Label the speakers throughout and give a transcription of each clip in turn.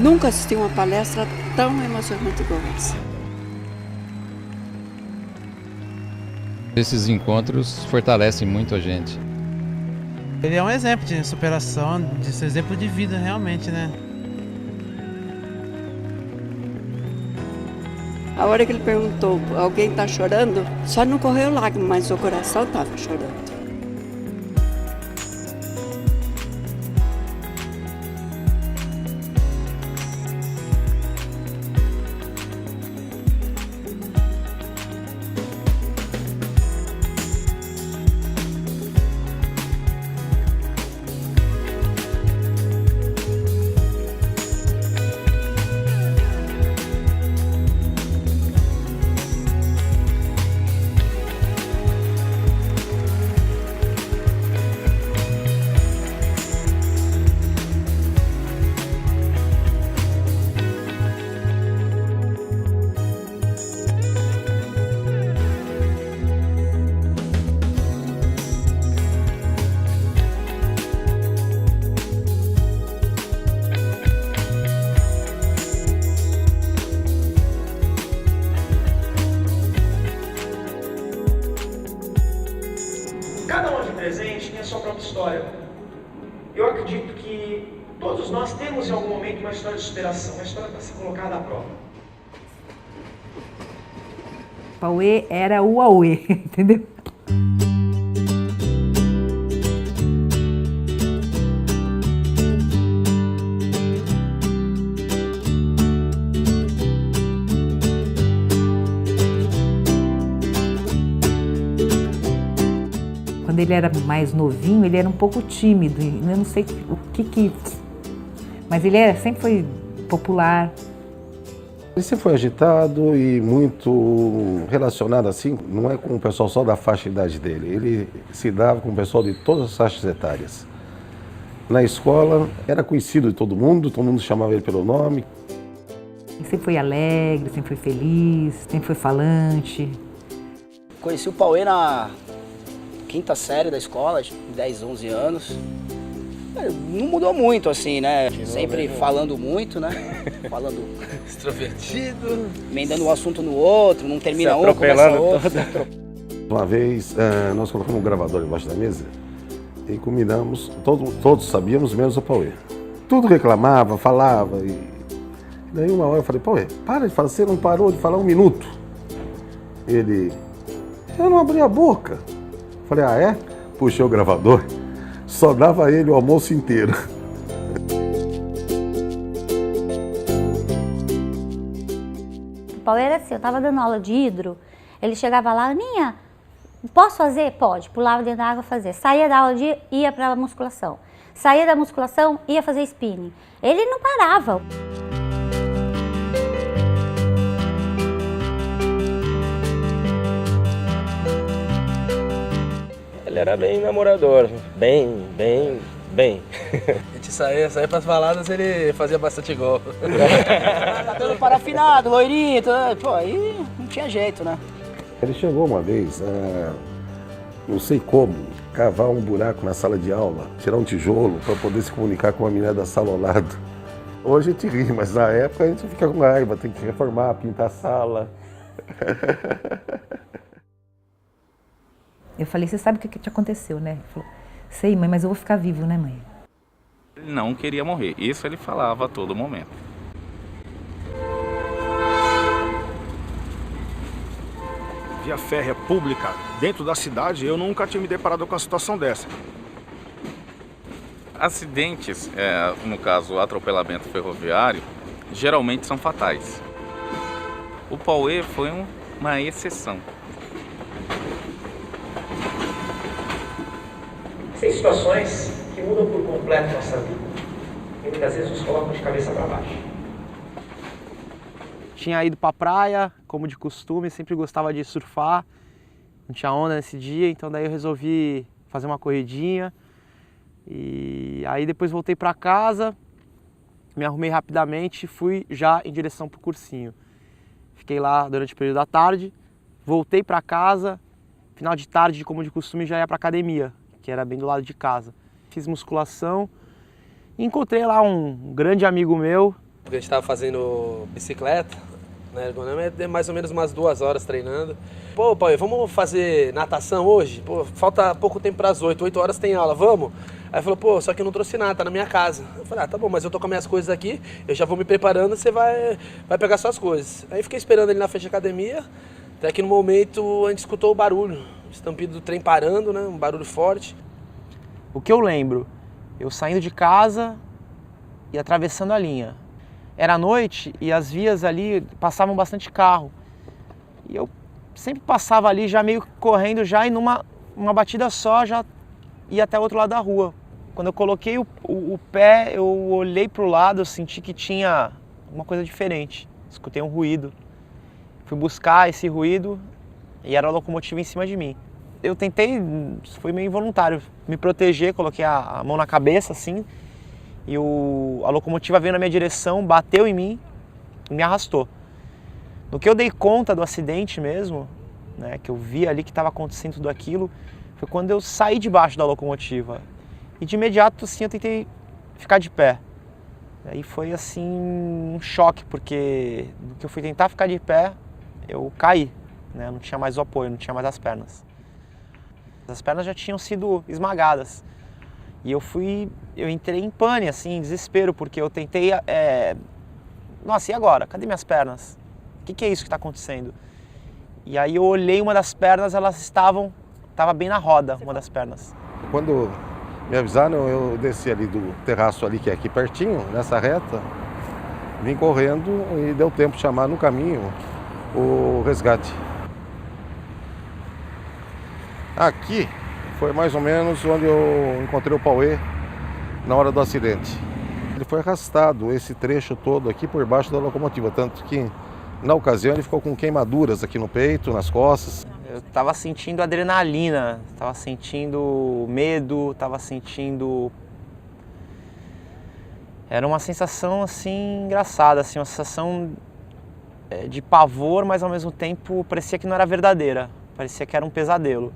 Speaker 1: Nunca assisti uma palestra tão emocionante igual essa.
Speaker 2: Esses encontros fortalecem muito a gente.
Speaker 3: Ele é um exemplo de superação, de ser exemplo de vida realmente, né?
Speaker 1: A hora que ele perguntou, alguém está chorando? Só não correu lágrima, mas o coração estava chorando.
Speaker 4: Cada um aqui presente tem a sua própria história. Eu acredito que todos nós temos em algum momento uma história de superação, uma história para ser colocada à prova.
Speaker 5: Pauê era o Auê, entendeu? Quando ele era mais novinho, ele era um pouco tímido, eu não sei o que... Mas ele sempre foi popular.
Speaker 6: Ele sempre foi agitado e muito relacionado assim, não é com o pessoal só da faixa de idade dele, ele se dava com o pessoal de todas as faixas etárias. Na escola era conhecido de todo mundo chamava ele pelo nome.
Speaker 5: Ele sempre foi alegre, sempre foi feliz, sempre foi falante.
Speaker 7: Conheci o Pauê na quinta série da escola, 10, 11 anos. Não mudou muito, assim, né? Sempre falando muito, né? Falando...
Speaker 8: extrovertido.
Speaker 7: Emendando um assunto no outro, não termina um, começa outro.
Speaker 6: Uma vez, nós colocamos um gravador embaixo da mesa e combinamos, todos sabíamos, menos o Pauê. Tudo reclamava, falava. E daí uma hora eu falei, Pauê, para de falar, você não parou de falar um minuto. Ele, eu não abri a boca. Falei, ah é? Puxei o gravador, só dava ele o almoço inteiro.
Speaker 9: O Pauê era assim, eu tava dando aula de hidro, ele chegava lá, Aninha, posso fazer? Pode, pulava dentro da água fazer. Saía da aula de ia pra musculação. Saía da musculação, ia fazer spinning. Ele não parava.
Speaker 8: Ele era bem namorador, bem. A gente saía pras baladas, ele fazia bastante gol.
Speaker 7: Cabelo parafinado, loirinho, pô, aí não tinha jeito, né?
Speaker 6: Ele chegou uma vez, não sei como, cavar um buraco na sala de aula, tirar um tijolo para poder se comunicar com a menina da sala ao lado. Hoje a gente ri, mas na época a gente fica com raiva, tem que reformar, pintar a sala.
Speaker 5: Eu falei, você sabe o que te aconteceu, né? Ele falou, sei, mãe, mas eu vou ficar vivo, né, mãe?
Speaker 10: Ele não queria morrer, isso ele falava a todo momento.
Speaker 11: Via férrea pública dentro da cidade, eu nunca tinha me deparado com uma situação dessa.
Speaker 10: Acidentes, no caso atropelamento ferroviário, geralmente são fatais. O Pauê foi uma exceção.
Speaker 4: Tem situações que mudam por completo nossa vida e muitas vezes nos colocam de cabeça para baixo.
Speaker 3: Tinha ido pra praia, como de costume, sempre gostava de surfar. Não tinha onda nesse dia, então daí eu resolvi fazer uma corridinha. E aí depois voltei pra casa, me arrumei rapidamente e fui já em direção pro cursinho. Fiquei lá durante o período da tarde, voltei pra casa, final de tarde, como de costume, já ia pra academia, que era bem do lado de casa. Fiz musculação e encontrei lá um grande amigo meu,
Speaker 8: porque a gente estava fazendo bicicleta, né, ergonômica, é mais ou menos umas 2 horas treinando. Pô, pai, vamos fazer natação hoje? Pô, falta pouco tempo para as 8 horas tem aula, vamos? Aí ele falou, pô, só que eu não trouxe nada, tá na minha casa. Eu falei, ah, tá bom, mas eu tô com as minhas coisas aqui, eu já vou me preparando, você vai pegar suas coisas. Aí fiquei esperando ele na frente da academia, até que no momento a gente escutou o barulho, o estampido do trem parando, né, um barulho forte.
Speaker 3: O que eu lembro, eu saindo de casa e atravessando a linha. Era noite e as vias ali passavam bastante carro. E eu sempre passava ali já meio correndo já e numa batida só já ia até o outro lado da rua. Quando eu coloquei o pé, eu olhei para o lado, eu senti que tinha uma coisa diferente. Escutei um ruído. Fui buscar esse ruído e era a locomotiva em cima de mim. Eu tentei, foi meio involuntário, me proteger, coloquei a mão na cabeça assim. E a locomotiva veio na minha direção, bateu em mim e me arrastou. No que eu dei conta do acidente mesmo, né, que eu vi ali que estava acontecendo tudo aquilo, foi quando eu saí debaixo da locomotiva. E de imediato, assim, eu tentei ficar de pé. Aí foi, assim, um choque, porque no que eu fui tentar ficar de pé, eu caí, né, não tinha mais o apoio, não tinha mais as pernas. As pernas já tinham sido esmagadas. E eu entrei em pane, assim, em desespero, porque eu tentei, nossa, e agora? Cadê minhas pernas? O que é isso que está acontecendo? E aí eu olhei uma das pernas, estava bem na roda, uma das pernas.
Speaker 6: Quando me avisaram, eu desci ali do terraço ali, que é aqui pertinho, nessa reta, vim correndo e deu tempo de chamar no caminho o resgate. Aqui foi mais ou menos onde eu encontrei o Pauê na hora do acidente. Ele foi arrastado esse trecho todo aqui por baixo da locomotiva, tanto que na ocasião ele ficou com queimaduras aqui no peito, nas costas.
Speaker 3: Eu estava sentindo adrenalina, estava sentindo medo, estava sentindo... Era uma sensação assim engraçada, assim, uma sensação de pavor, mas ao mesmo tempo parecia que não era verdadeira, parecia que era um pesadelo.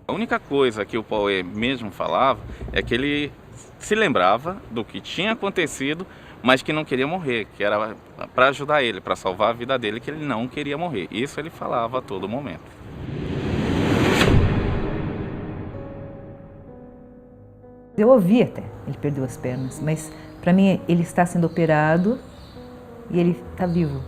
Speaker 10: A única coisa que o Pauê mesmo falava é que ele se lembrava do que tinha acontecido, mas que não queria morrer, que era para ajudar ele, para salvar a vida dele, que ele não queria morrer. Isso ele falava a todo momento.
Speaker 5: Eu ouvi até, ele perdeu as pernas, mas para mim ele está sendo operado e ele está vivo.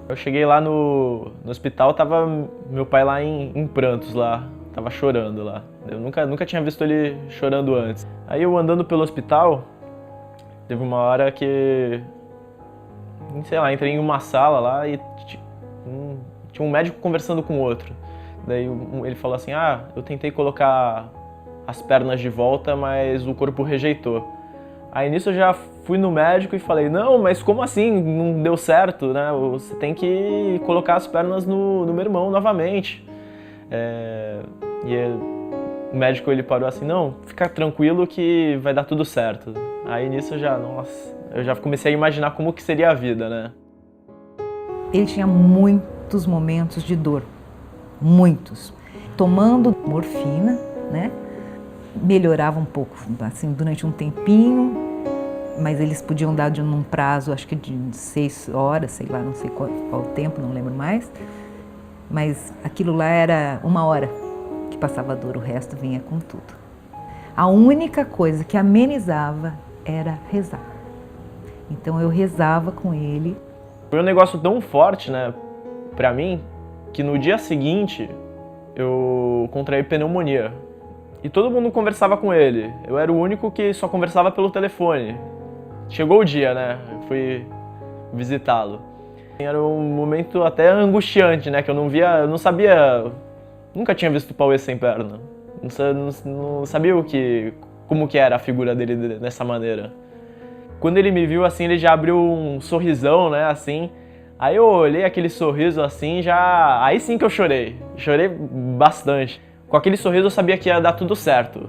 Speaker 12: Eu cheguei lá no hospital, tava meu pai lá em prantos lá, tava chorando lá. Eu nunca tinha visto ele chorando antes. Aí eu andando pelo hospital, teve uma hora que, sei lá, entrei em uma sala lá e tinha um médico conversando com outro. Daí ele falou assim, eu tentei colocar as pernas de volta, mas o corpo rejeitou. Aí nisso eu já fui no médico e falei, não, mas como assim? Não deu certo, né? Você tem que colocar as pernas no meu irmão novamente. O médico ele parou assim, não, fica tranquilo que vai dar tudo certo. Aí nisso eu já comecei a imaginar como que seria a vida, né?
Speaker 5: Ele tinha muitos momentos de dor, muitos. Tomando morfina, né? Melhorava um pouco, assim, durante um tempinho, mas eles podiam dar num prazo, acho que de 6 horas, sei lá, não sei qual o tempo, não lembro mais. Mas aquilo lá era 1 hora que passava a dor, o resto vinha com tudo. A única coisa que amenizava era rezar. Então eu rezava com ele.
Speaker 12: Foi um negócio tão forte, né, pra mim, que no dia seguinte eu contraí pneumonia. E todo mundo conversava com ele. Eu era o único que só conversava pelo telefone. Chegou o dia, né? Eu fui visitá-lo. Era um momento até angustiante, né? Que eu não sabia... Nunca tinha visto o Pauê sem perna. Não sabia como que era a figura dele dessa maneira. Quando ele me viu assim, ele já abriu um sorrisão, né? Assim. Aí eu olhei aquele sorriso assim, aí sim que eu chorei. Chorei bastante. Com aquele sorriso eu sabia que ia dar tudo certo.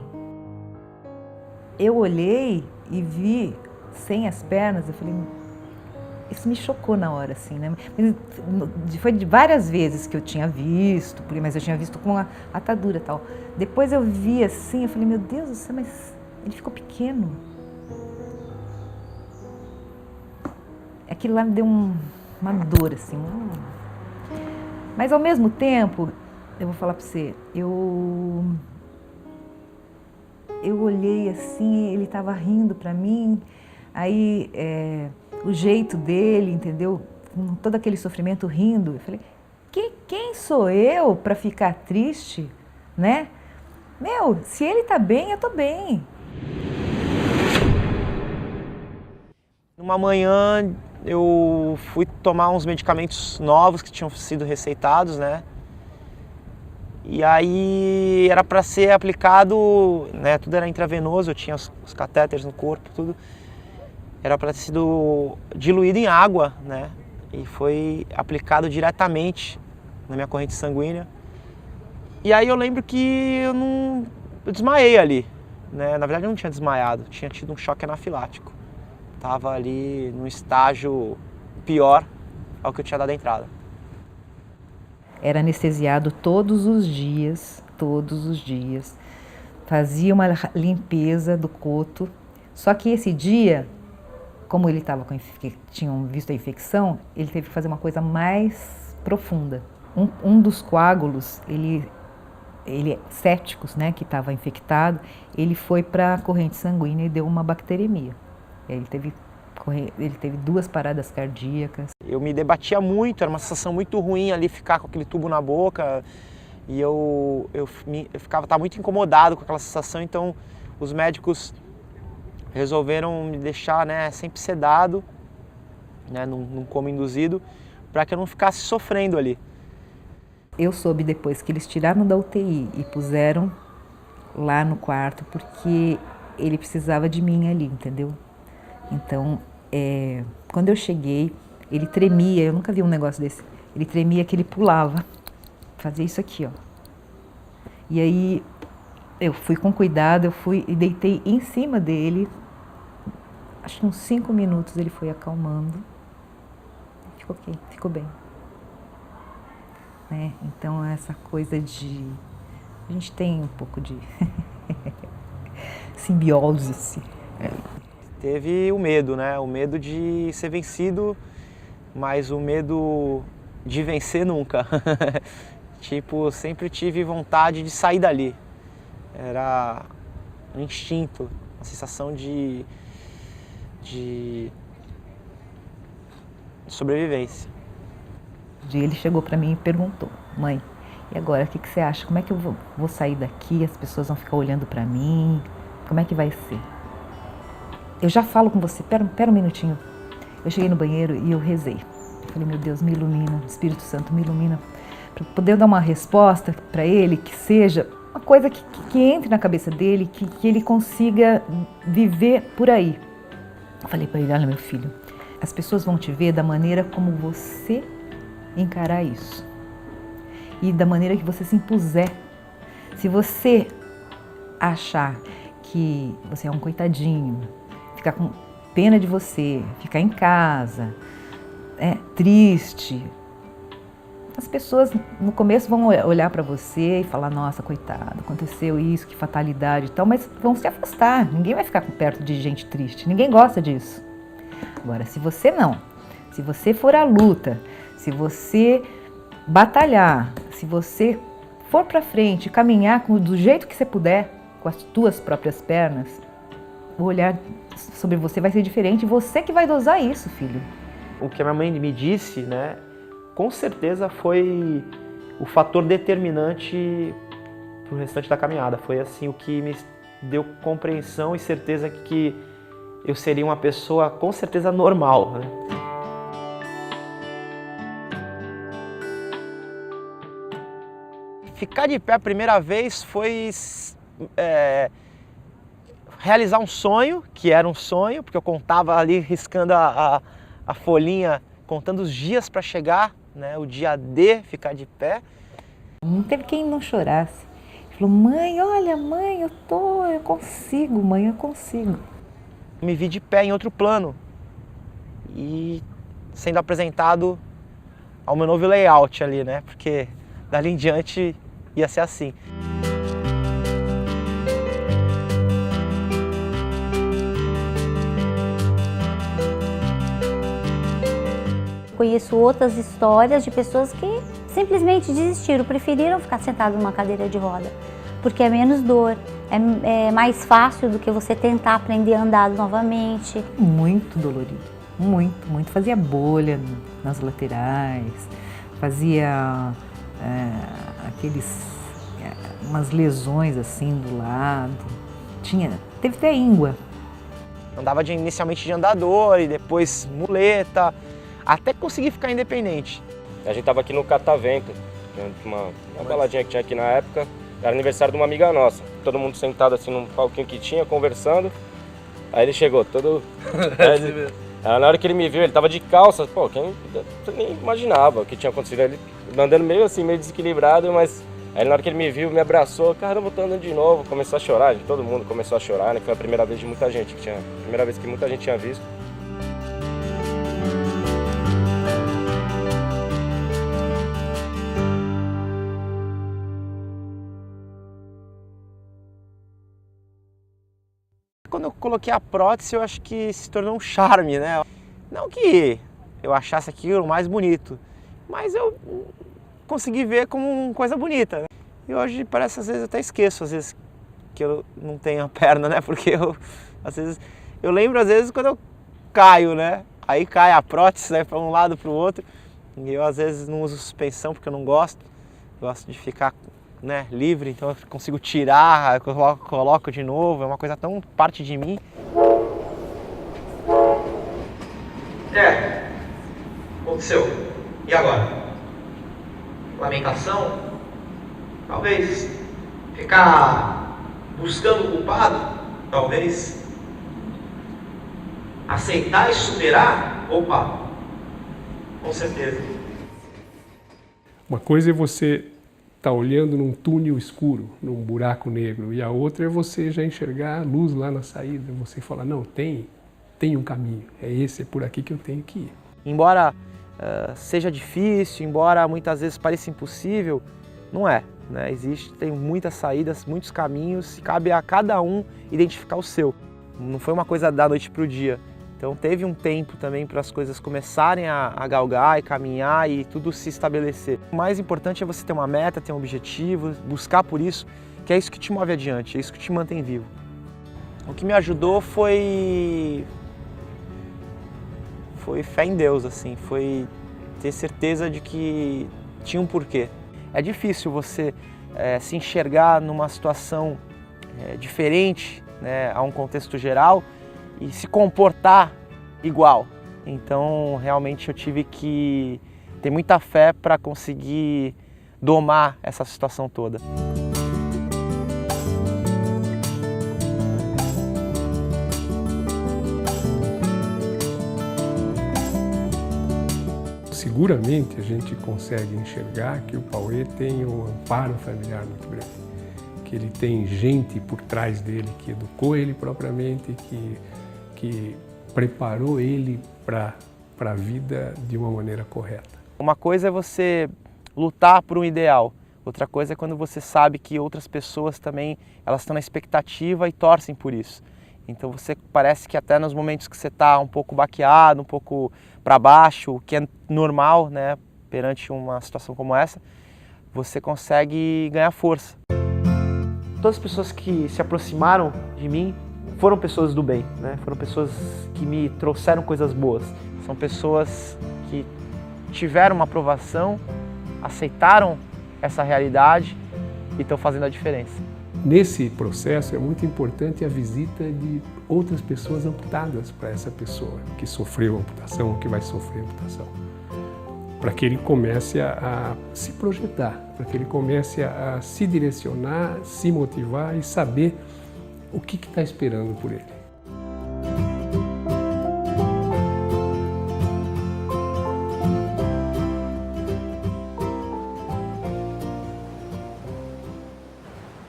Speaker 5: Eu olhei e vi sem as pernas, eu falei, isso me chocou na hora, assim, né? Foi de várias vezes que eu tinha visto, mas eu tinha visto com a atadura e tal. Depois eu vi assim, eu falei, meu Deus do céu, mas ele ficou pequeno. aquilo lá me deu uma dor, assim. Mas ao mesmo tempo, eu vou falar para você, eu olhei assim, ele estava rindo para mim, aí o jeito dele, entendeu? Com todo aquele sofrimento rindo, eu falei, quem sou eu para ficar triste, né? Meu, se ele tá bem, eu tô bem.
Speaker 3: Numa manhã eu fui tomar uns medicamentos novos que tinham sido receitados, né? E aí era para ser aplicado, né? Tudo era intravenoso, eu tinha os catéteres no corpo, tudo. Era para ter sido diluído em água, né? E foi aplicado diretamente na minha corrente sanguínea. E aí eu lembro que eu desmaiei ali, né? Na verdade eu não tinha desmaiado, tinha tido um choque anafilático. Tava ali num estágio pior ao que eu tinha dado a entrada.
Speaker 5: Era anestesiado todos os dias. Fazia uma limpeza do coto. Só que esse dia, como ele tinham visto a infecção, ele teve que fazer uma coisa mais profunda. Um dos coágulos, céticos, né, que estava infectado, ele foi para a corrente sanguínea e deu uma bacteremia. Ele teve 2 paradas cardíacas.
Speaker 3: Eu me debatia muito, era uma sensação muito ruim ali ficar com aquele tubo na boca. E eu estava muito incomodado com aquela sensação, então os médicos resolveram me deixar, né, sempre sedado, né, num coma induzido, para que eu não ficasse sofrendo ali.
Speaker 5: Eu soube depois que eles tiraram da UTI e puseram lá no quarto, porque ele precisava de mim ali, entendeu? Então, quando eu cheguei, ele tremia, eu nunca vi um negócio desse. Ele tremia que ele pulava, fazia isso aqui, ó. E aí, eu fui com cuidado, e deitei em cima dele. Acho que uns 5 minutos ele foi acalmando. Ficou ok, ficou bem. Então, essa coisa de... A gente tem um pouco de simbiose.
Speaker 3: Teve o medo, né? O medo de ser vencido, mas o medo de vencer nunca. Tipo, sempre tive vontade de sair dali. Era um instinto, uma sensação de sobrevivência.
Speaker 5: Ele chegou para mim e perguntou, mãe, e agora, o que você acha? Como é que eu vou sair daqui? As pessoas vão ficar olhando para mim? Como é que vai ser? Eu já falo com você, pera um minutinho. Eu cheguei no banheiro e eu rezei. Eu falei, meu Deus, me ilumina, Espírito Santo, me ilumina, para poder dar uma resposta para ele, que seja uma coisa que entre na cabeça dele, que ele consiga viver por aí. Eu falei para ele, olha meu filho, as pessoas vão te ver da maneira como você encarar isso. E da maneira que você se impuser. Se você achar que você é um coitadinho, ficar com pena de você, ficar em casa, triste, as pessoas no começo vão olhar para você e falar, nossa, coitado, aconteceu isso, que fatalidade e tal, mas vão se afastar, ninguém vai ficar perto de gente triste, ninguém gosta disso. Agora, se você não, se você for à luta, se você batalhar, se você for para frente, caminhar do jeito que você puder, com as tuas próprias pernas, o olhar sobre você vai ser diferente, você que vai dosar isso, filho.
Speaker 3: O que a minha mãe me disse, né, com certeza foi o fator determinante para o restante da caminhada. Foi assim o que me deu compreensão e certeza que eu seria uma pessoa com certeza normal, né? Ficar de pé a primeira vez foi realizar um sonho, que era um sonho, porque eu contava ali, riscando a folhinha, contando os dias para chegar, né, o dia D, ficar de pé.
Speaker 5: Não teve quem não chorasse. Ele falou, mãe, olha, mãe, eu consigo, mãe, eu consigo.
Speaker 3: Me vi de pé em outro plano e sendo apresentado ao meu novo layout ali, né, porque dali em diante ia ser assim.
Speaker 9: conheço outras histórias de pessoas que simplesmente desistiram, preferiram ficar sentado numa cadeira de roda, porque é menos dor, é mais fácil do que você tentar aprender a andar novamente.
Speaker 5: Muito dolorido, muito, muito. Fazia bolha nas laterais, fazia umas lesões assim do lado, teve até íngua.
Speaker 3: Andava inicialmente de andador e depois muleta, até conseguir ficar independente.
Speaker 13: A gente tava aqui no Catavento, uma baladinha que tinha aqui na época, era aniversário de uma amiga nossa. Todo mundo sentado assim num palquinho que tinha, conversando. Aí ele chegou, todo... Na hora que ele me viu, ele tava de calça, pô, eu nem imaginava o que tinha acontecido. Ele andando meio assim, meio desequilibrado, mas... Aí na hora que ele me viu, me abraçou, caramba, eu tô andando de novo, começou a chorar, todo mundo começou a chorar, né? Foi a primeira vez de muita gente, primeira vez que muita gente tinha visto.
Speaker 3: Quando eu coloquei a prótese, eu acho que se tornou um charme, né? Não que eu achasse aquilo mais bonito, mas eu consegui ver como uma coisa bonita, né? E hoje parece, às vezes, até esqueço, às vezes, que eu não tenho a perna, né? Porque eu lembro, às vezes, quando eu caio, né? Aí cai a prótese, né? Para um lado, para o outro. E eu, às vezes, não uso suspensão porque eu não gosto. Gosto de ficar, né, livre, então eu consigo tirar, eu coloco de novo. É uma coisa tão parte de mim.
Speaker 4: Aconteceu. E agora? Lamentação? Talvez. Ficar buscando o culpado? Talvez. Aceitar e superar? Opa, com certeza.
Speaker 14: Uma coisa é você estar olhando num túnel escuro, num buraco negro, e a outra é você já enxergar a luz lá na saída. Você fala, não, tem um caminho, é por aqui que eu tenho que ir.
Speaker 3: Embora seja difícil, embora muitas vezes pareça impossível, não é, né? Tem muitas saídas, muitos caminhos, e cabe a cada um identificar o seu. Não foi uma coisa da noite para o dia. Então teve um tempo também para as coisas começarem a galgar e caminhar e tudo se estabelecer. O mais importante é você ter uma meta, ter um objetivo, buscar por isso, que é isso que te move adiante, é isso que te mantém vivo. O que me ajudou foi fé em Deus, assim, foi ter certeza de que tinha um porquê. É difícil você se enxergar numa situação diferente, né, a um contexto geral e se comportar igual. Então, realmente eu tive que ter muita fé para conseguir domar essa situação toda.
Speaker 14: Seguramente a gente consegue enxergar que o Pauê tem um amparo familiar muito grande, que ele tem gente por trás dele que educou ele propriamente, que preparou ele para a vida de uma maneira correta.
Speaker 3: Uma coisa é você lutar por um ideal, outra coisa é quando você sabe que outras pessoas também elas estão na expectativa e torcem por isso. Então você parece que até nos momentos que você está um pouco baqueado, um pouco para baixo, o que é normal, né, perante uma situação como essa, você consegue ganhar força. Todas as pessoas que se aproximaram de mim foram pessoas do bem, né? Foram pessoas que me trouxeram coisas boas. São pessoas que tiveram uma aprovação, aceitaram essa realidade e estão fazendo a diferença.
Speaker 14: Nesse processo é muito importante a visita de outras pessoas amputadas para essa pessoa que sofreu amputação ou que vai sofrer amputação, para que ele comece a se projetar, para que ele comece a se direcionar, se motivar e saber o que está esperando por ele.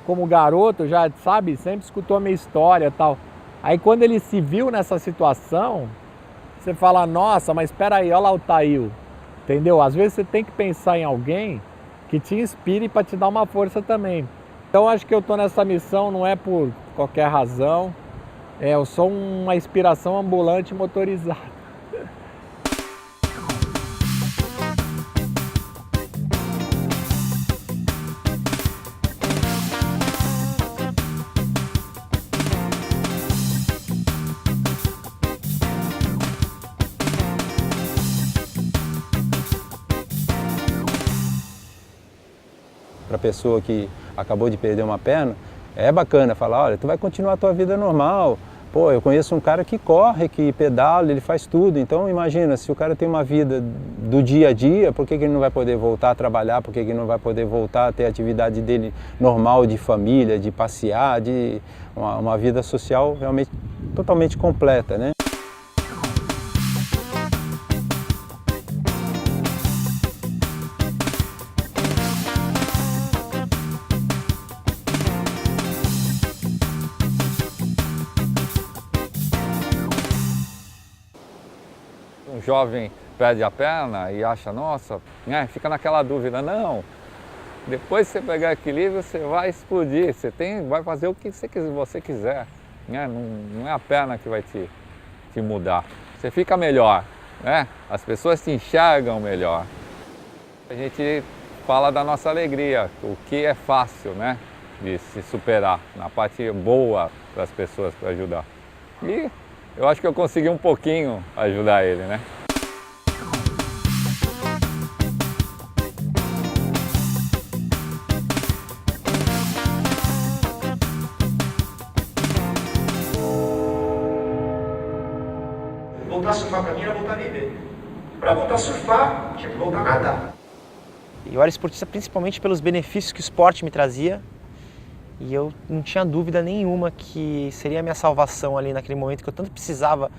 Speaker 15: Como garoto, já sabe, sempre escutou a minha história e tal. Aí quando ele se viu nessa situação, você fala, nossa, mas espera aí, olha lá o Thail, entendeu? Às vezes você tem que pensar em alguém que te inspire para te dar uma força também. Então acho que eu estou nessa missão não é por qualquer razão, eu sou uma inspiração ambulante motorizada.
Speaker 16: para a pessoa que acabou de perder uma perna, é bacana falar, olha, tu vai continuar a tua vida normal. Pô, eu conheço um cara que corre, que pedala, ele faz tudo. Então imagina, se o cara tem uma vida do dia a dia, por que ele não vai poder voltar a trabalhar? Por que ele não vai poder voltar a ter a atividade dele normal, de família, de passear, de uma vida social realmente totalmente completa, né?
Speaker 17: Um jovem perde a perna e acha, nossa, né, fica naquela dúvida, não, depois que você pegar equilíbrio você vai explodir, vai fazer o que você quiser, né? Não é a perna que vai te mudar, você fica melhor, né? As pessoas te enxergam melhor. A gente fala da nossa alegria, o que é fácil, né, de se superar, na parte boa das pessoas para ajudar. E eu acho que eu consegui um pouquinho ajudar ele, né?
Speaker 4: Voltar a surfar pra mim era voltar a viver. Pra voltar a surfar, tinha que voltar a nadar.
Speaker 3: E eu era esportista principalmente pelos benefícios que o esporte me trazia. E eu não tinha dúvida nenhuma que seria a minha salvação ali naquele momento que eu tanto precisava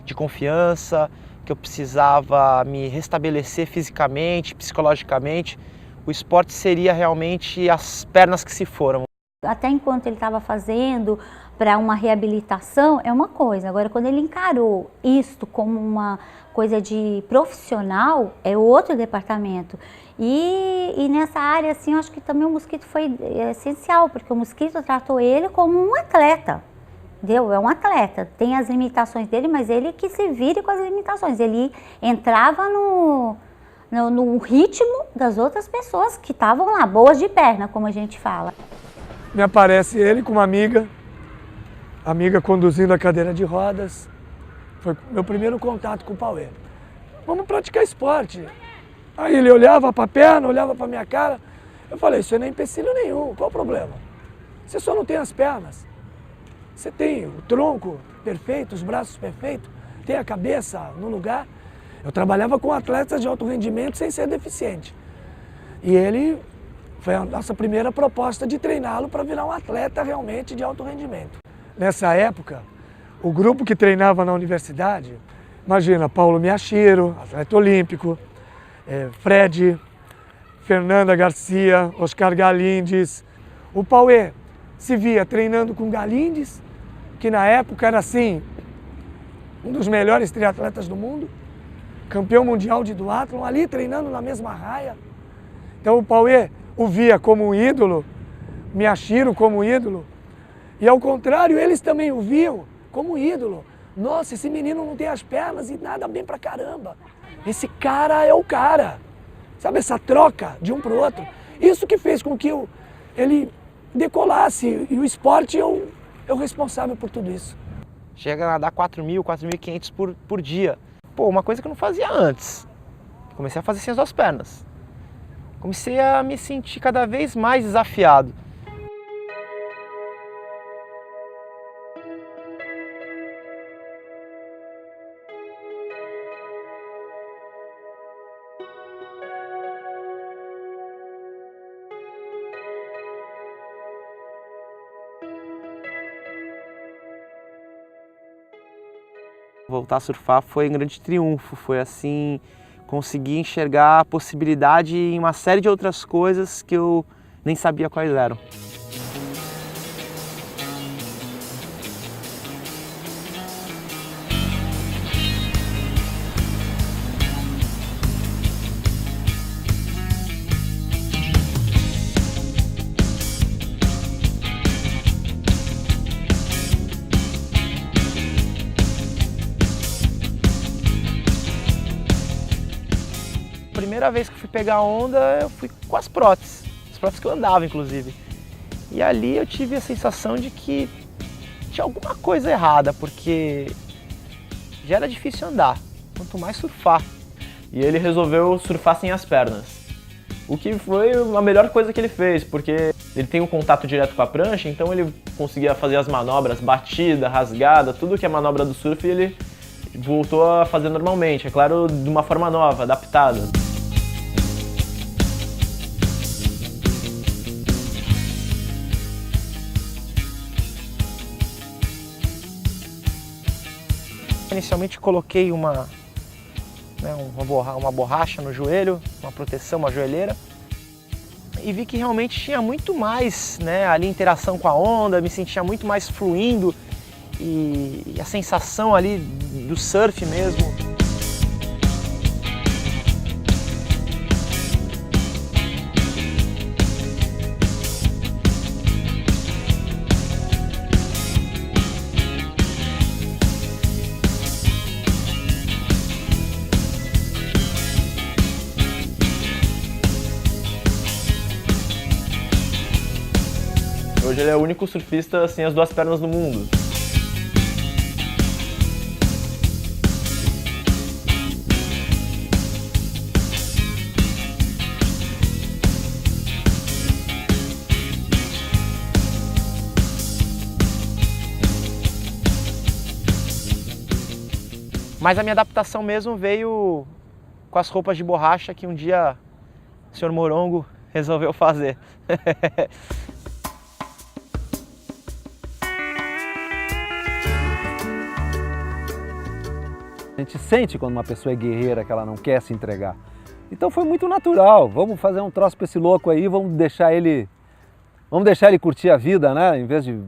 Speaker 3: de confiança, que eu precisava me restabelecer fisicamente, psicologicamente. O esporte seria realmente as pernas que se foram.
Speaker 9: Até enquanto ele estava fazendo para uma reabilitação é uma coisa, agora quando ele encarou isto como uma coisa de profissional é outro departamento. E nessa área, assim, eu acho que também o Mosquito foi essencial, porque o Mosquito tratou ele como um atleta, entendeu? É um atleta, tem as limitações dele, mas ele que se vire com as limitações. Ele entrava no ritmo das outras pessoas que estavam lá, boas de perna, como a gente fala.
Speaker 18: Me aparece ele com uma amiga conduzindo a cadeira de rodas. Foi meu primeiro contato com o Pauê. Vamos praticar esporte. Aí ele olhava para a perna, olhava para a minha cara. Eu falei, isso não é empecilho nenhum, qual o problema? Você só não tem as pernas. Você tem o tronco perfeito, os braços perfeitos, tem a cabeça no lugar. Eu trabalhava com atletas de alto rendimento sem ser deficiente. E ele foi a nossa primeira proposta de treiná-lo para virar um atleta realmente de alto rendimento. Nessa época, o grupo que treinava na universidade, imagina, Paulo Miyashiro, atleta olímpico, Fred, Fernanda Garcia, Oscar Galindes. O Pauê se via treinando com Galindes, que na época era assim, um dos melhores triatletas do mundo, campeão mundial de duatlon, ali treinando na mesma raia. Então o Pauê o via como um ídolo, Miyashiro como ídolo, e ao contrário, eles também o viam como ídolo. Nossa, esse menino não tem as pernas e nada bem pra caramba. Esse cara é o cara. Sabe, essa troca de um pro outro. Isso que fez com que ele decolasse, e o esporte é o responsável por tudo isso.
Speaker 3: Chega a nadar 4.000, 4.500 por dia. Pô, uma coisa que eu não fazia antes. Comecei a fazer sem as duas pernas. Comecei a me sentir cada vez mais desafiado. Voltar a surfar foi um grande triunfo, foi assim, conseguir enxergar a possibilidade em uma série de outras coisas que eu nem sabia quais eram. Primeira vez que eu fui pegar onda, eu fui com as próteses que eu andava, inclusive. E ali eu tive a sensação de que tinha alguma coisa errada, porque já era difícil andar, quanto mais surfar.
Speaker 12: E ele resolveu surfar sem as pernas. O que foi a melhor coisa que ele fez, porque ele tem um contato direto com a prancha, então ele conseguia fazer as manobras, batida, rasgada, tudo que é manobra do surf ele voltou a fazer normalmente, é claro, de uma forma nova, adaptada.
Speaker 3: Inicialmente coloquei uma borracha no joelho, uma proteção, uma joelheira, e vi que realmente tinha muito mais, né, ali interação com a onda, me sentia muito mais fluindo e a sensação ali do surf mesmo.
Speaker 12: Hoje ele é o único surfista sem as duas pernas no mundo.
Speaker 3: Mas a minha adaptação mesmo veio com as roupas de borracha que um dia o Sr. Morongo resolveu fazer.
Speaker 19: A gente sente quando uma pessoa é guerreira, que ela não quer se entregar. Então foi muito natural, vamos fazer um troço pra esse louco aí, vamos deixar ele curtir a vida, né? Em vez de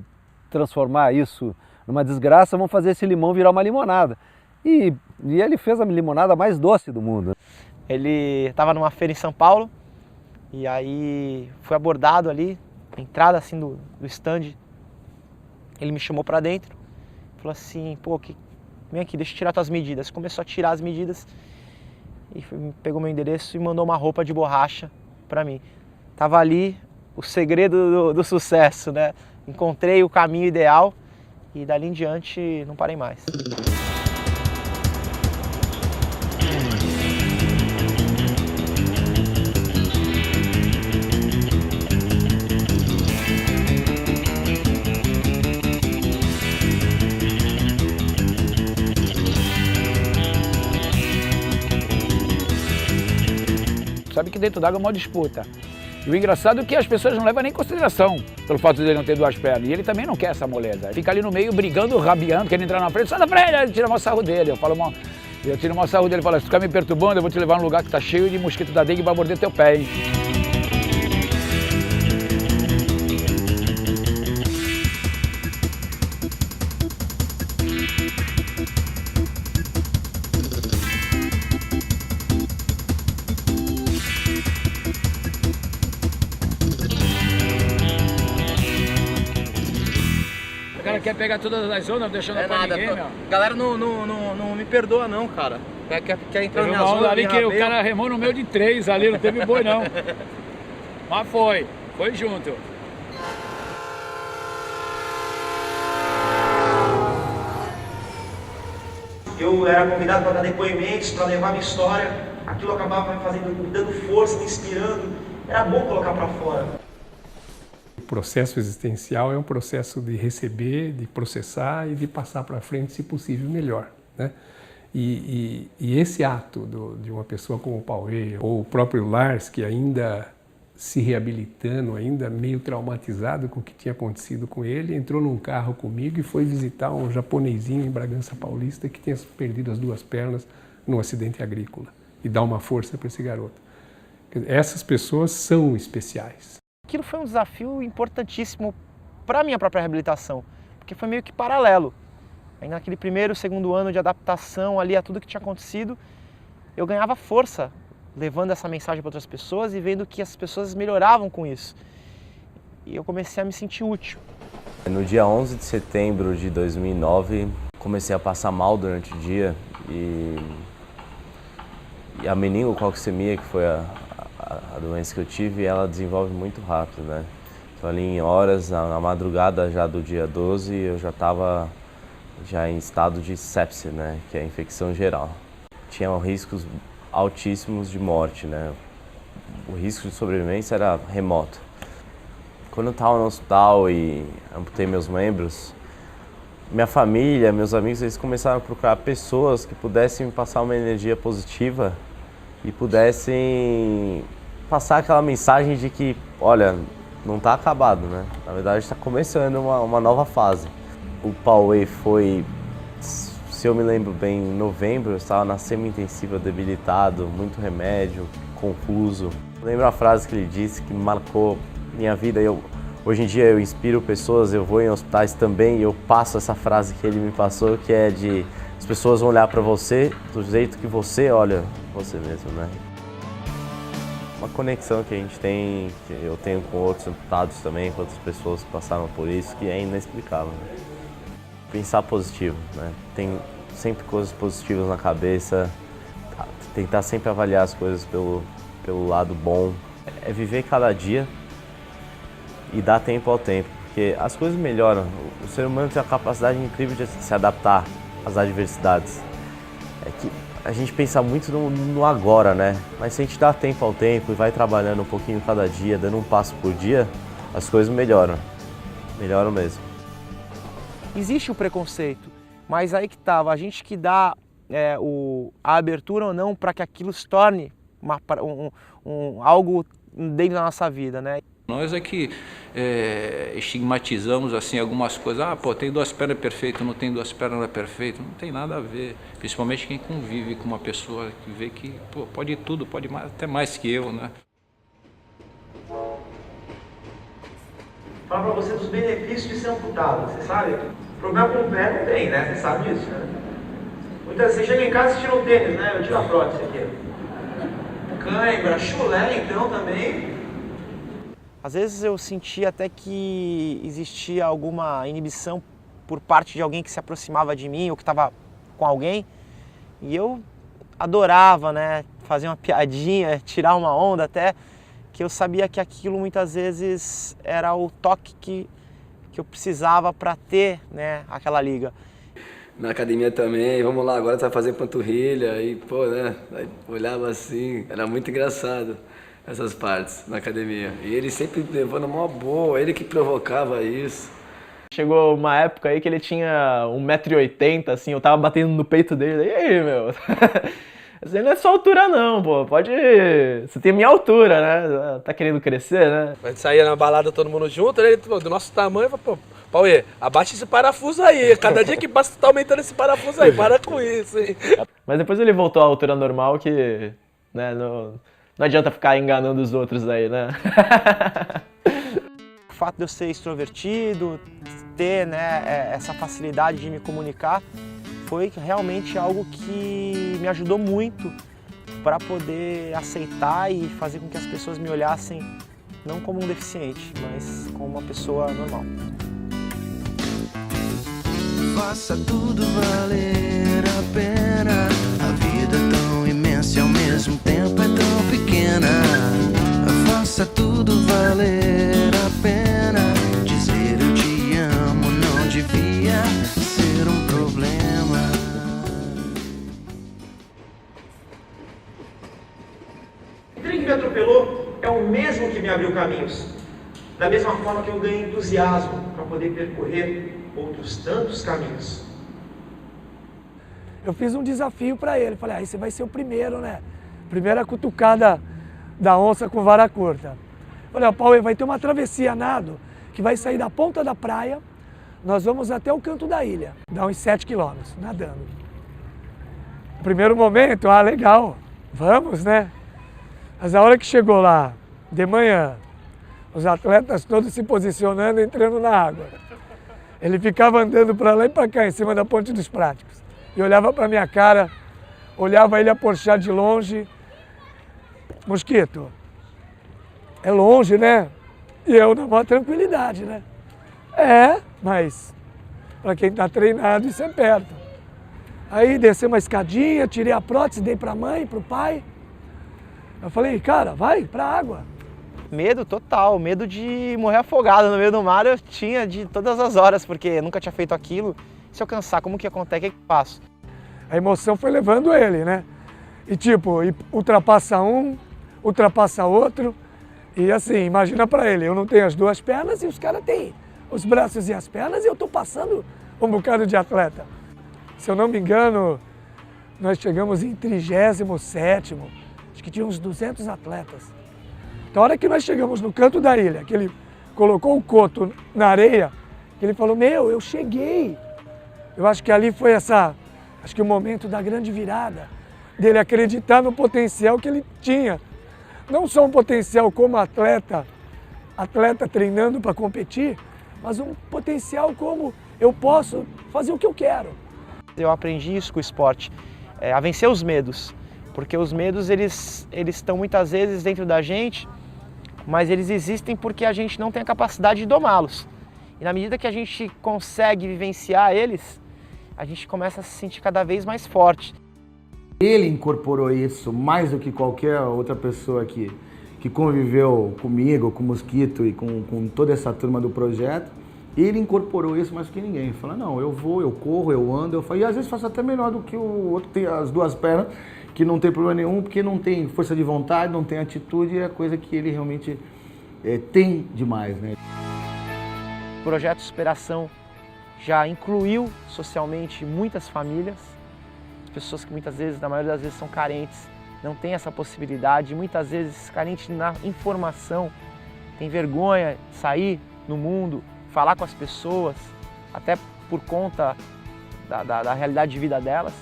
Speaker 19: transformar isso numa desgraça, vamos fazer esse limão virar uma limonada. E ele fez a limonada mais doce do mundo.
Speaker 3: Ele estava numa feira em São Paulo e aí foi abordado ali, na entrada assim do stand. Ele me chamou para dentro, falou assim, pô, vem aqui, deixa eu tirar tuas medidas. Começou a tirar as medidas e pegou meu endereço e mandou uma roupa de borracha para mim. Tava ali o segredo do sucesso, né? Encontrei o caminho ideal e dali em diante não parei mais.
Speaker 20: Sabe que dentro d'água é uma disputa. E o engraçado é que as pessoas não levam nem em consideração pelo fato de ele não ter duas pernas. E ele também não quer essa moleza. Fica ali no meio brigando, rabiando, querendo entrar na frente, sai da frente, ele tira o maior sarro dele. Eu tiro o maior sarro dele e falo, se tu ficar me perturbando, eu vou te levar num lugar que tá cheio de mosquito da dengue e vai morder teu pé, hein? O cara quer pegar todas as ondas, não deixando pra ninguém, meu.
Speaker 3: Galera não me perdoa não, cara. Quer entrar na
Speaker 20: onda
Speaker 3: zona
Speaker 20: ali que o cara remou no meio de 3 ali, não teve boi não. Mas foi junto.
Speaker 4: Eu era convidado para dar depoimentos, para levar minha história. Aquilo acabava me dando força, me inspirando. Era bom colocar para fora.
Speaker 14: O processo existencial é um processo de receber, de processar e de passar para frente, se possível, melhor, né? E esse ato de uma pessoa como o Pauê, ou o próprio Lars, que ainda se reabilitando, ainda meio traumatizado com o que tinha acontecido com ele, entrou num carro comigo e foi visitar um japonesinho em Bragança Paulista que tinha perdido as duas pernas num acidente agrícola e dar uma força para esse garoto. Essas pessoas são especiais.
Speaker 3: Aquilo foi um desafio importantíssimo para a minha própria reabilitação, porque foi meio que paralelo. Aí naquele primeiro, segundo ano de adaptação ali a tudo que tinha acontecido, eu ganhava força, levando essa mensagem para outras pessoas e vendo que as pessoas melhoravam com isso. E eu comecei a me sentir útil.
Speaker 21: No dia 11 de setembro de 2009, comecei a passar mal durante o dia e a meningococcemia, que foi a doença que eu tive, ela desenvolve muito rápido, né? Então ali em horas, na madrugada já do dia 12, eu já estava em estado de sepse, né? Que é a infecção geral. Tinha riscos altíssimos de morte, né? o risco de sobrevivência era remoto. Quando eu estava no hospital e amputei meus membros, minha família, meus amigos, eles começaram a procurar pessoas que pudessem me passar uma energia positiva e pudessem passar aquela mensagem de que, olha, não está acabado, né? Na verdade, está começando uma nova fase. O Pauê foi, se eu me lembro bem, em novembro, eu estava na semi-intensiva, debilitado, muito remédio, confuso. Eu lembro a frase que ele disse que marcou minha vida. Hoje em dia eu inspiro pessoas, eu vou em hospitais também e eu passo essa frase que ele me passou, que é de as pessoas vão olhar para você do jeito que você olha você mesmo, né? Uma conexão que a gente tem, que eu tenho com outros amputados também, com outras pessoas que passaram por isso, que é inexplicável. Né? Pensar positivo, né? Tem sempre coisas positivas na cabeça, tentar sempre avaliar as coisas pelo lado bom. É viver cada dia e dar tempo ao tempo, porque as coisas melhoram. O ser humano tem a capacidade incrível de se adaptar às adversidades. É que a gente pensa muito no agora, né? Mas se a gente dá tempo ao tempo e vai trabalhando um pouquinho cada dia, dando um passo por dia, as coisas melhoram. Melhoram mesmo.
Speaker 3: Existe o preconceito, mas aí que estava, a gente que dá a abertura ou não para que aquilo se torne algo dentro da nossa vida, né?
Speaker 2: Nós é que estigmatizamos assim algumas coisas. Ah, pô, tem duas pernas perfeitas, não tem duas pernas não é perfeito. Não tem nada a ver. Principalmente quem convive com uma pessoa que vê que pô, pode tudo, pode mais, até mais que eu, né?
Speaker 4: Falar pra você dos benefícios de ser amputado, você sabe? Problema com o pé não tem, né? Você sabe disso, né? Muitas vezes você chega em casa e tira o tênis, né? Eu tiro a prótese aqui. Cãibra, chulé então também.
Speaker 3: Às vezes eu sentia até que existia alguma inibição por parte de alguém que se aproximava de mim ou que estava com alguém. E eu adorava, né, fazer uma piadinha, tirar uma onda até, que eu sabia que aquilo muitas vezes era o toque que eu precisava para ter, né, aquela liga.
Speaker 22: Na academia também, vamos lá, agora tu vai fazer panturrilha e, pô, né, aí olhava assim, era muito engraçado essas partes na academia. E ele sempre levando uma boa, ele que provocava isso.
Speaker 12: Chegou uma época aí que ele tinha 1,80 m, assim, eu tava batendo no peito dele, e aí, meu? Você não é só altura não, pô, pode... Você tem minha altura, né? Tá querendo crescer, né?
Speaker 8: A gente saía na balada todo mundo junto, ele do nosso tamanho, pô, Pauê, abaixa esse parafuso aí, cada dia que passa tu tá aumentando esse parafuso aí, para com isso, hein?
Speaker 12: Mas depois ele voltou à altura normal que, né, não adianta ficar enganando os outros aí, né?
Speaker 3: O fato de eu ser extrovertido, ter, né, essa facilidade de me comunicar, foi realmente algo que me ajudou muito para poder aceitar e fazer com que as pessoas me olhassem não como um deficiente, mas como uma pessoa normal.
Speaker 23: Faça tudo valer a pena. A vida é tão imensa e ao mesmo tempo é tão pequena. Faça tudo valer a pena. Dizer eu te amo não devia ser um problema.
Speaker 4: O trem que me atropelou é o mesmo que me abriu caminhos. Da mesma forma que eu ganhei entusiasmo para poder percorrer outros tantos caminhos.
Speaker 18: Eu fiz um desafio para ele, falei, aí você vai ser o primeiro, né? Primeira cutucada da onça com vara curta. Falei, ó, Paulo, vai ter uma travessia nado que vai sair da ponta da praia, nós vamos até o canto da ilha, dá uns 7 quilômetros, nadando. No primeiro momento, legal, vamos, né? Mas a hora que chegou lá, de manhã, os atletas todos se posicionando, entrando na água. Ele ficava andando para lá e para cá, em cima da Ponte dos Práticos. E olhava para minha cara, olhava ele aporchar de longe. Mosquito, é longe, né? E eu na maior tranquilidade, né? Mas para quem está treinado, isso é perto. Aí desci uma escadinha, tirei a prótese, dei para a mãe, para o pai. Eu falei, cara, vai para a água.
Speaker 3: Medo total, medo de morrer afogado no meio do mar eu tinha de todas as horas, porque eu nunca tinha feito aquilo. Se eu cansar, como que acontece? O que eu faço?
Speaker 18: A emoção foi levando ele, né? E tipo, ultrapassa um, ultrapassa outro. E assim, imagina para ele, eu não tenho as duas pernas e os caras têm os braços e as pernas e eu estou passando um bocado de atleta. Se eu não me engano, nós chegamos em 37º, acho que tinha uns 200 atletas. Na hora que nós chegamos no canto da ilha, que ele colocou o coto na areia, ele falou, meu, eu cheguei. Eu acho que ali foi acho que o momento da grande virada, dele acreditar no potencial que ele tinha. Não só um potencial como atleta treinando para competir, mas um potencial como eu posso fazer o que eu quero.
Speaker 3: Eu aprendi isso com o esporte, a vencer os medos, porque os medos eles estão muitas vezes dentro da gente, mas eles existem porque a gente não tem a capacidade de domá-los. E na medida que a gente consegue vivenciar eles, a gente começa a se sentir cada vez mais forte.
Speaker 1: Ele incorporou isso mais do que qualquer outra pessoa que conviveu comigo, com o Mosquito e com toda essa turma do projeto. Ele incorporou isso mais do que ninguém. Ele fala, não, eu vou, eu corro, eu ando, e às vezes faço até melhor do que o outro que tem as duas pernas, que não tem problema nenhum, porque não tem força de vontade, não tem atitude, é coisa que ele realmente tem demais, né?
Speaker 3: O projeto Superação já incluiu socialmente muitas famílias, pessoas que muitas vezes, na maioria das vezes, são carentes, não têm essa possibilidade, muitas vezes carentes na informação, tem vergonha de sair no mundo, falar com as pessoas, até por conta da realidade de vida delas.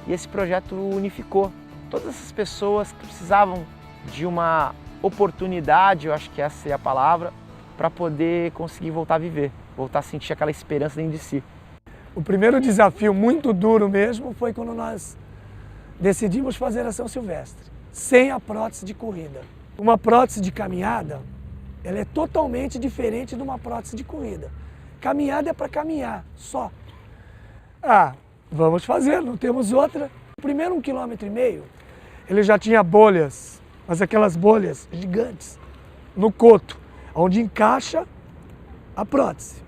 Speaker 3: E esse projeto unificou todas essas pessoas que precisavam de uma oportunidade, eu acho que essa é a palavra, para poder conseguir voltar a viver, voltar a sentir aquela esperança dentro de si.
Speaker 18: O primeiro desafio muito duro mesmo foi quando nós decidimos fazer a São Silvestre, sem a prótese de corrida. Uma prótese de caminhada, ela é totalmente diferente de uma prótese de corrida. Caminhada é para caminhar, só. Vamos fazer, não temos outra. O primeiro 1,5 km, ele já tinha bolhas, mas aquelas bolhas gigantes, no coto, onde encaixa a prótese.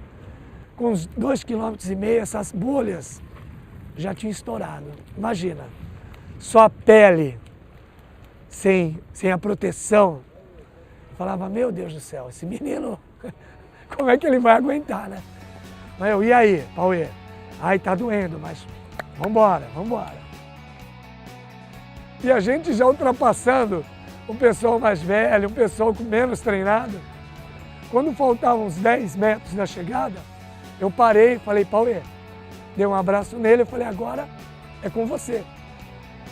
Speaker 18: Com uns 2,5 km, essas bolhas já tinham estourado. Imagina, só a pele, sem a proteção. Eu falava, meu Deus do céu, esse menino, como é que ele vai aguentar, né? Mas eu, e aí, Pauê? Ai, tá doendo, mas vambora, vambora. E a gente já ultrapassando o pessoal mais velho, o pessoal com menos treinado. Quando faltavam uns 10 metros da chegada, eu parei e falei, Pauê, dei um abraço nele, eu falei, agora é com você.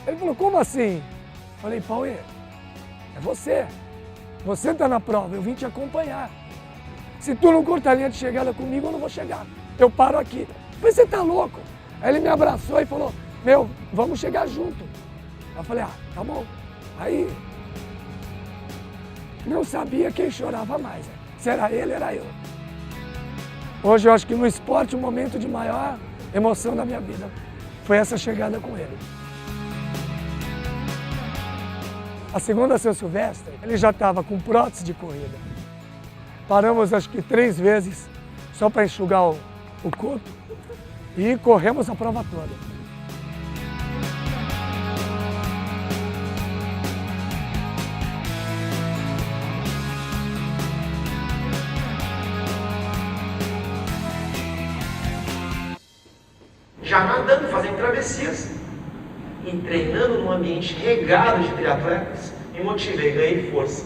Speaker 18: Ele falou, como assim? Eu falei, Pauê, é você. Você está na prova, eu vim te acompanhar. Se tu não cortar a linha de chegada comigo, eu não vou chegar. Eu paro aqui. Eu falei, você tá louco? Aí ele me abraçou e falou, meu, vamos chegar junto. Eu falei, tá bom. Aí, não sabia quem chorava mais. Né? Se era ele, era eu. Hoje eu acho que no esporte o momento de maior emoção da minha vida foi essa chegada com ele. A segunda São Silvestre, ele já estava com prótese de corrida. Paramos acho que 3 vezes só para enxugar o coto e corremos a prova toda.
Speaker 4: Já nadando, fazendo travessias e treinando num ambiente regado de triatletas, me motivei, ganhei força.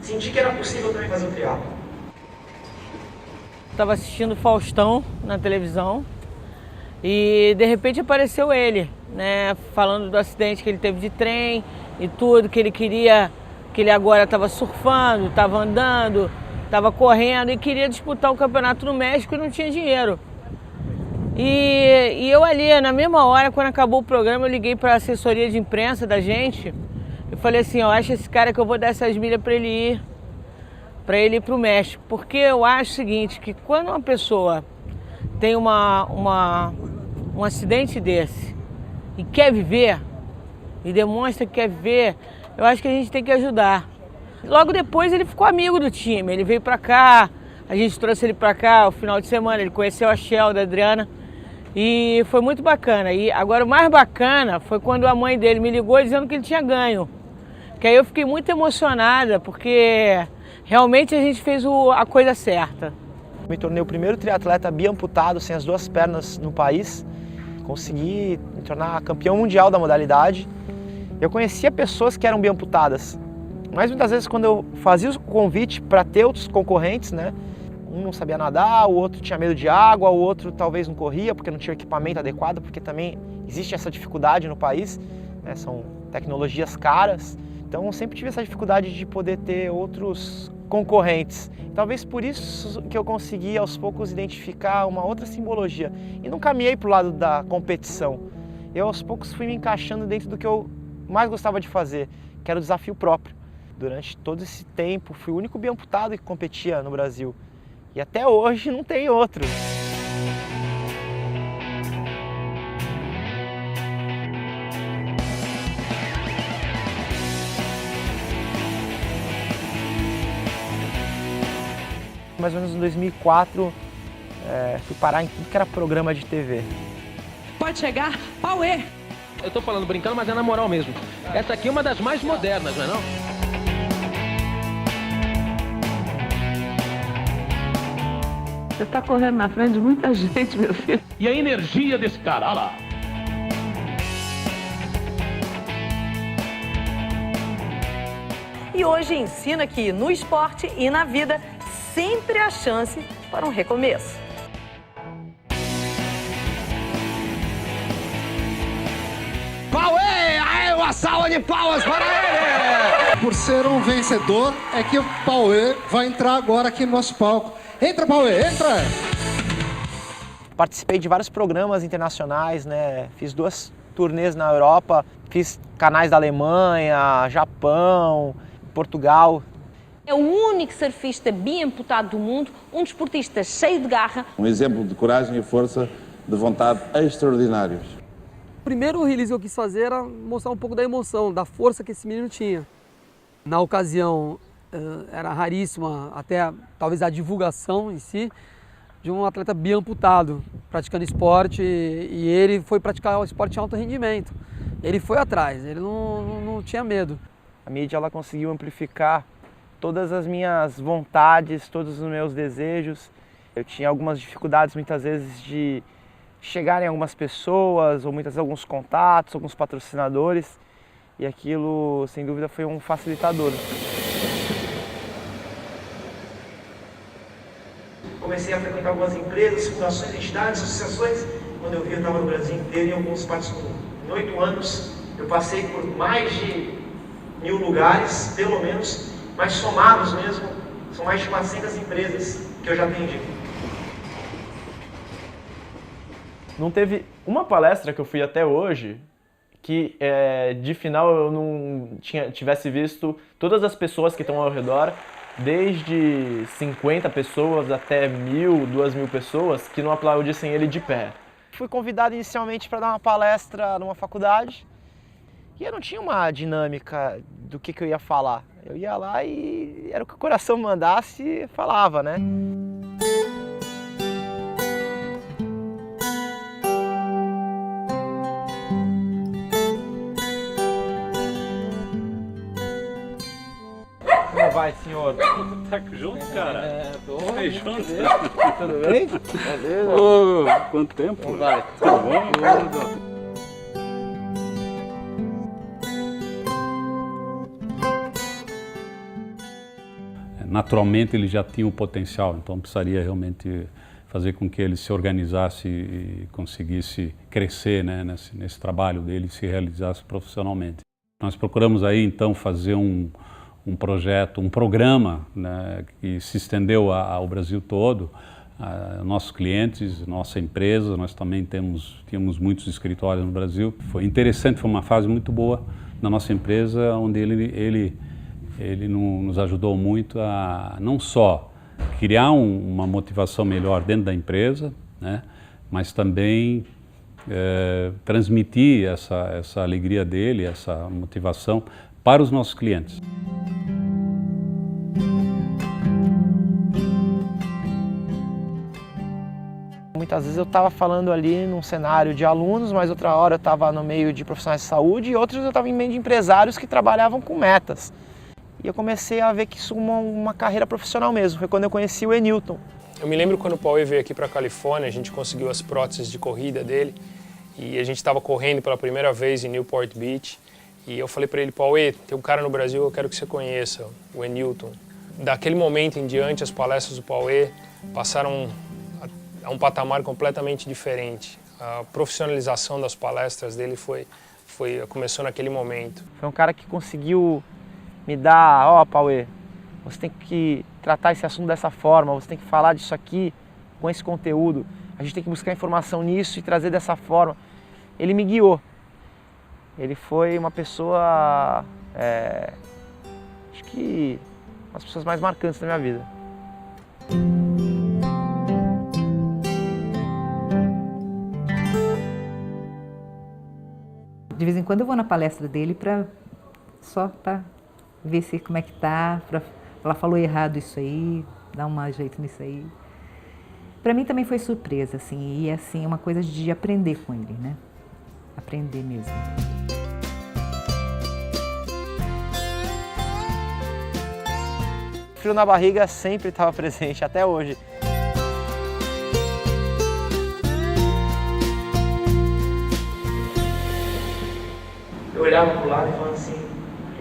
Speaker 4: Senti que era possível também fazer o triatlo.
Speaker 7: Estava assistindo Faustão na televisão e de repente apareceu ele, né, falando do acidente que ele teve de trem e tudo, que ele queria, que ele agora estava surfando, estava andando, estava correndo e queria disputar um campeonato no México e não tinha dinheiro. E eu ali, na mesma hora, quando acabou o programa, eu liguei para a assessoria de imprensa da gente. Eu falei assim, eu acho esse cara que eu vou dar essas milhas para ele ir para o México. Porque eu acho o seguinte, que quando uma pessoa tem um acidente desse e quer viver, e demonstra que quer viver, eu acho que a gente tem que ajudar. Logo depois ele ficou amigo do time, ele veio para cá, a gente trouxe ele para cá o final de semana, ele conheceu a Shell, da Adriana, e foi muito bacana. E agora o mais bacana foi quando a mãe dele me ligou dizendo que ele tinha ganho. Que aí eu fiquei muito emocionada, porque realmente a gente fez a coisa certa.
Speaker 3: Me tornei o primeiro triatleta biamputado, sem as duas pernas no país. Consegui me tornar campeão mundial da modalidade. Eu conhecia pessoas que eram biamputadas, mas muitas vezes quando eu fazia o convite para ter outros concorrentes, né? Um não sabia nadar, o outro tinha medo de água, o outro talvez não corria porque não tinha equipamento adequado, porque também existe essa dificuldade no país, né? São tecnologias caras. Então eu sempre tive essa dificuldade de poder ter outros concorrentes. Talvez por isso que eu consegui aos poucos identificar uma outra simbologia e não caminhei para o lado da competição. Eu aos poucos fui me encaixando dentro do que eu mais gostava de fazer, que era o desafio próprio. Durante todo esse tempo fui o único biamputado que competia no Brasil e até hoje não tem outro. Mais ou menos em 2004, fui parar em tudo que era programa de TV.
Speaker 6: Pode chegar, Pauê! Eu tô falando brincando, mas é na moral mesmo. Essa aqui é uma das mais modernas, não é não?
Speaker 10: Você tá correndo na frente de muita gente, meu filho.
Speaker 6: E a energia desse cara, olha lá.
Speaker 11: E hoje ensina que no esporte e na vida sempre há chance para um recomeço.
Speaker 24: Pauê! Aê, uma salva de palmas para ele! Por ser um vencedor, é que o Pauê vai entrar agora aqui no nosso palco. Entra, Pauê, entra!
Speaker 3: Participei de vários programas internacionais, né? Fiz 2 turnês na Europa, fiz canais da Alemanha, Japão, Portugal.
Speaker 25: É o único surfista biamputado do mundo, um desportista cheio de garra.
Speaker 26: Um exemplo de coragem e força de vontade extraordinários.
Speaker 27: O primeiro release que eu quis fazer era mostrar um pouco da emoção, da força que esse menino tinha. Na ocasião, era raríssima até talvez a divulgação em si de um atleta biamputado praticando esporte e ele foi praticar o esporte em alto rendimento. Ele foi atrás, ele não tinha medo.
Speaker 3: A mídia ela conseguiu amplificar todas as minhas vontades, todos os meus desejos. Eu tinha algumas dificuldades muitas vezes de chegar em algumas pessoas, ou alguns contatos, alguns patrocinadores, e aquilo, sem dúvida, foi um facilitador.
Speaker 4: Comecei a frequentar algumas empresas, fundações, entidades, associações. Quando eu vi, eu estava no Brasil inteiro, em algumas partes do mundo. Em 8 anos, eu passei por mais de 1000 lugares, pelo menos, mas somados mesmo, são mais de 400 empresas que eu já atendi.
Speaker 12: Não teve uma palestra que eu fui até hoje que de final eu não tivesse visto todas as pessoas que estão ao redor, desde 50 pessoas até 1000, 2000 pessoas, que não aplaudissem ele de pé.
Speaker 3: Fui convidado inicialmente para dar uma palestra numa faculdade e eu não tinha uma dinâmica do que eu ia falar. Eu ia lá e era o que o coração mandasse e falava, né? Como vai, senhor?
Speaker 28: Tá junto, cara?
Speaker 3: Tô
Speaker 28: junto.
Speaker 3: Tudo bem? Beleza?
Speaker 28: Ô, quanto tempo?
Speaker 3: Como vai?
Speaker 28: Tudo bom?
Speaker 3: Tudo.
Speaker 28: Naturalmente ele já tinha o potencial, então precisaria realmente fazer com que ele se organizasse e conseguisse crescer, né, nesse trabalho dele e se realizasse profissionalmente. Nós procuramos aí então fazer um projeto, um programa, né, que se estendeu ao Brasil todo, nossos clientes, nossa empresa, nós também tínhamos muitos escritórios no Brasil. Foi interessante, foi uma fase muito boa na nossa empresa, onde ele nos ajudou muito a não só criar uma motivação melhor dentro da empresa, né, mas também transmitir essa alegria dele, essa motivação para os nossos clientes.
Speaker 3: muitas vezes eu estava falando ali num cenário de alunos, mas outra hora eu estava no meio de profissionais de saúde e outras eu estava em meio de empresários que trabalhavam com metas. E eu comecei a ver que isso é uma carreira profissional mesmo, foi quando eu conheci o Enilton.
Speaker 5: Eu me lembro quando o Pauê veio aqui para a Califórnia, a gente conseguiu as próteses de corrida dele e a gente estava correndo pela primeira vez em Newport Beach e eu falei para ele, Pauê, tem um cara no Brasil que eu quero que você conheça, o Enilton. Daquele momento em diante, as palestras do Pauê passaram a um patamar completamente diferente. A profissionalização das palestras dele começou naquele momento.
Speaker 3: Foi um cara que conseguiu me dar, ó, Pauê, você tem que tratar esse assunto dessa forma, você tem que falar disso aqui com esse conteúdo, a gente tem que buscar informação nisso e trazer dessa forma. Ele me guiou. Ele foi uma pessoa, acho que uma das pessoas mais marcantes da minha vida.
Speaker 9: De vez em quando eu vou na palestra dele só para ver como é que tá, ela falou errado isso aí, dá um jeito nisso aí. Para mim também foi surpresa, assim, e assim, é uma coisa de aprender com ele, né? Aprender mesmo.
Speaker 3: O frio na barriga sempre estava presente, até hoje.
Speaker 4: Eu olhava pro lado e falava assim,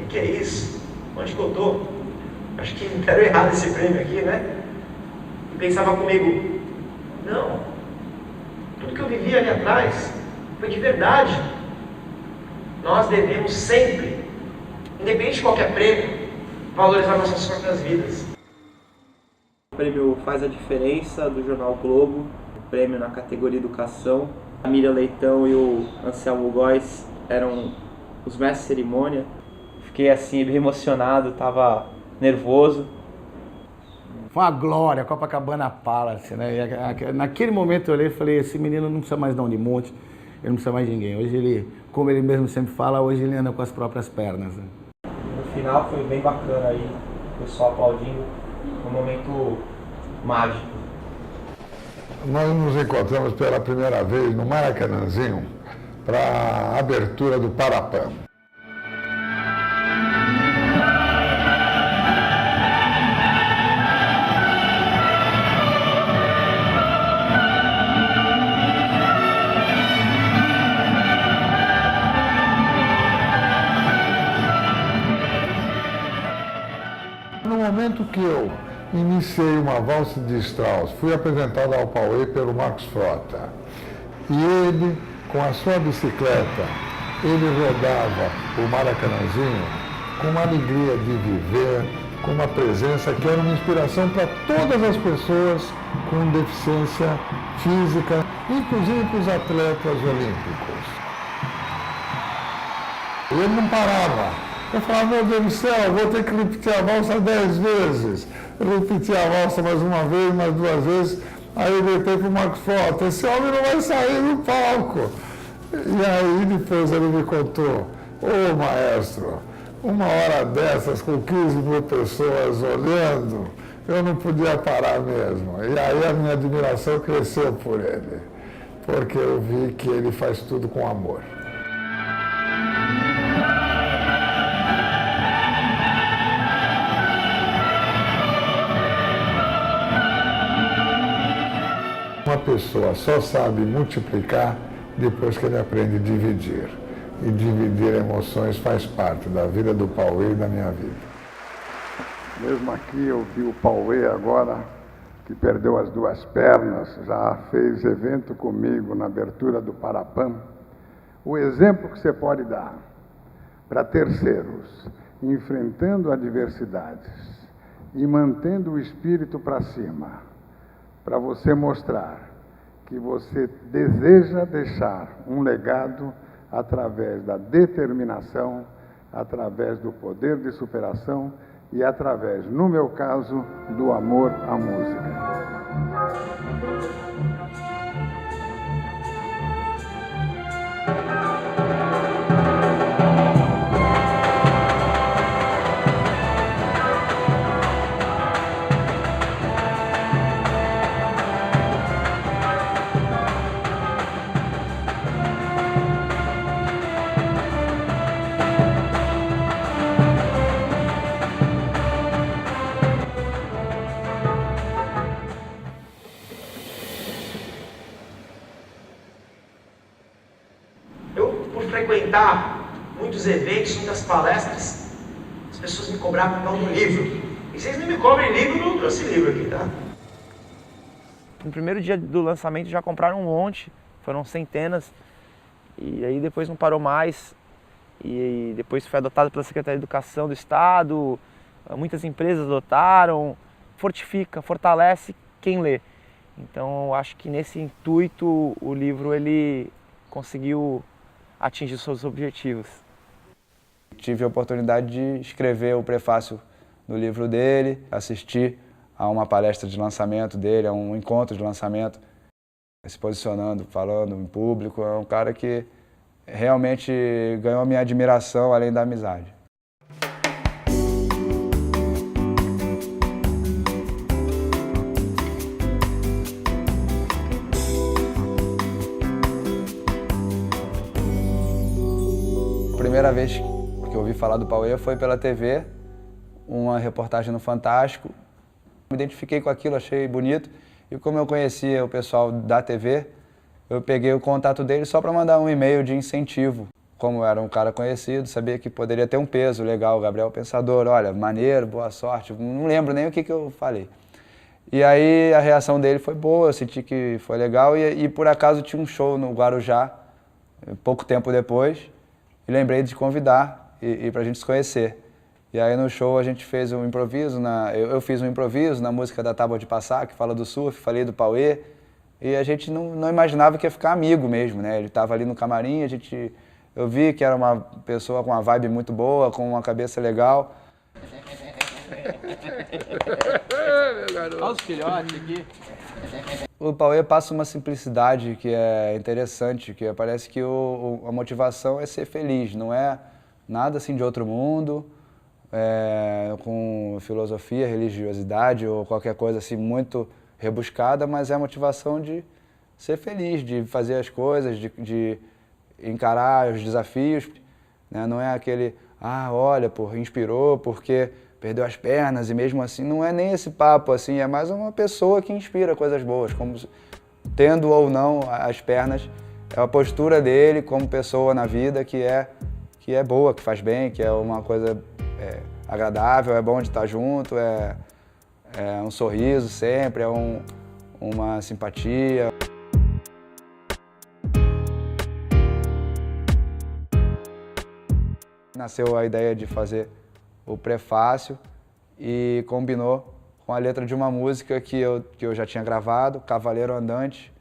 Speaker 4: o que é isso? Onde que eu tô? Acho que deram errado esse prêmio aqui, né? E pensava comigo, não, tudo que eu vivi ali atrás foi de verdade. Nós devemos sempre, independente de qualquer prêmio, valorizar nossas próprias vidas.
Speaker 3: O prêmio Faz a Diferença do Jornal Globo, o prêmio na categoria Educação. A Miriam Leitão e o Anselmo Góes eram os mestres de cerimônia. Fiquei assim, bem emocionado, tava nervoso.
Speaker 1: Foi uma glória, Copacabana Palace, né? E naquele momento eu olhei e falei, esse menino não precisa mais dar um de monte, ele não precisa mais de ninguém. Hoje ele, como ele mesmo sempre fala, hoje ele anda com as próprias pernas. Né?
Speaker 3: No final foi bem bacana aí, o pessoal aplaudindo, um momento mágico.
Speaker 13: Nós nos encontramos pela primeira vez no Maracanãzinho para a abertura do Parapan. No momento que eu iniciei uma valsa de Strauss, fui apresentado ao Pauê pelo Marcos Frota. E ele, com a sua bicicleta, ele rodava o Maracanãzinho com uma alegria de viver, com uma presença que era uma inspiração para todas as pessoas com deficiência física, inclusive para os atletas olímpicos. Ele não parava. Eu falava, meu Deus do céu, vou ter que repetir a valsa 10 vezes. Eu repeti a valsa mais uma vez, mais 2 vezes. Aí eu gritei para o Marcos Frota, esse homem não vai sair do palco. E aí depois ele me contou, ô maestro, uma hora dessas com 15 mil pessoas olhando, eu não podia parar mesmo. E aí a minha admiração cresceu por ele, porque eu vi que ele faz tudo com amor. Uma pessoa só sabe multiplicar depois que ele aprende a dividir. E dividir emoções faz parte da vida do Pauê e da minha vida. Mesmo aqui eu vi o Pauê agora, que perdeu as 2 pernas, já fez evento comigo na abertura do Parapan. O exemplo que você pode dar para terceiros, enfrentando adversidades e mantendo o espírito para cima, para você mostrar que você deseja deixar um legado através da determinação, através do poder de superação e através, no meu caso, do amor à música.
Speaker 4: isso, muitas palestras, as pessoas me cobravam então no livro. E vocês não me cobrem livro, não trouxe livro aqui, tá?
Speaker 3: No primeiro dia do lançamento já compraram um monte, foram centenas, e aí depois não parou mais. E depois foi adotado pela Secretaria de Educação do Estado, muitas empresas adotaram, fortifica, fortalece quem lê. Então eu acho que nesse intuito o livro ele conseguiu atingir seus objetivos.
Speaker 2: Tive a oportunidade de escrever o prefácio do livro dele, assistir a uma palestra de lançamento dele, a um encontro de lançamento, se posicionando, falando em público. É um cara que realmente ganhou a minha admiração, além da amizade. A primeira vez que eu ouvi falar do Pauê foi pela TV, uma reportagem no Fantástico. Me identifiquei com aquilo, achei bonito. E como eu conhecia o pessoal da TV, eu peguei o contato dele só para mandar um e-mail de incentivo. Como eu era um cara conhecido, sabia que poderia ter um peso legal. Gabriel Pensador, olha, maneiro, boa sorte. Não lembro nem o que eu falei. E aí a reação dele foi boa, eu senti que foi legal. E por acaso tinha um show no Guarujá, pouco tempo depois. E lembrei de convidar e para a gente se conhecer. E aí no show a gente fez um improviso, eu fiz um improviso na música da Tábua de Passar, que fala do surf, falei do Pauê. E a gente não imaginava que ia ficar amigo mesmo, né? Ele estava ali no camarim, eu vi que era uma pessoa com uma vibe muito boa, com uma cabeça legal.
Speaker 3: Olha os filhotes aqui.
Speaker 2: O Pauê passa uma simplicidade que é interessante, que parece que a motivação é ser feliz, não é nada assim de outro mundo, com filosofia, religiosidade ou qualquer coisa assim muito rebuscada, mas é a motivação de ser feliz, de fazer as coisas, de encarar os desafios, né? Não é aquele, olha, inspirou porque perdeu as pernas e mesmo assim, não é nem esse papo assim, é mais uma pessoa que inspira coisas boas, como tendo ou não as pernas, é a postura dele como pessoa na vida que é boa, que faz bem, que é uma coisa agradável, é bom de estar junto, é um sorriso sempre, é uma simpatia. Nasceu a ideia de fazer o prefácio e combinou com a letra de uma música que eu já tinha gravado, Cavaleiro Andante.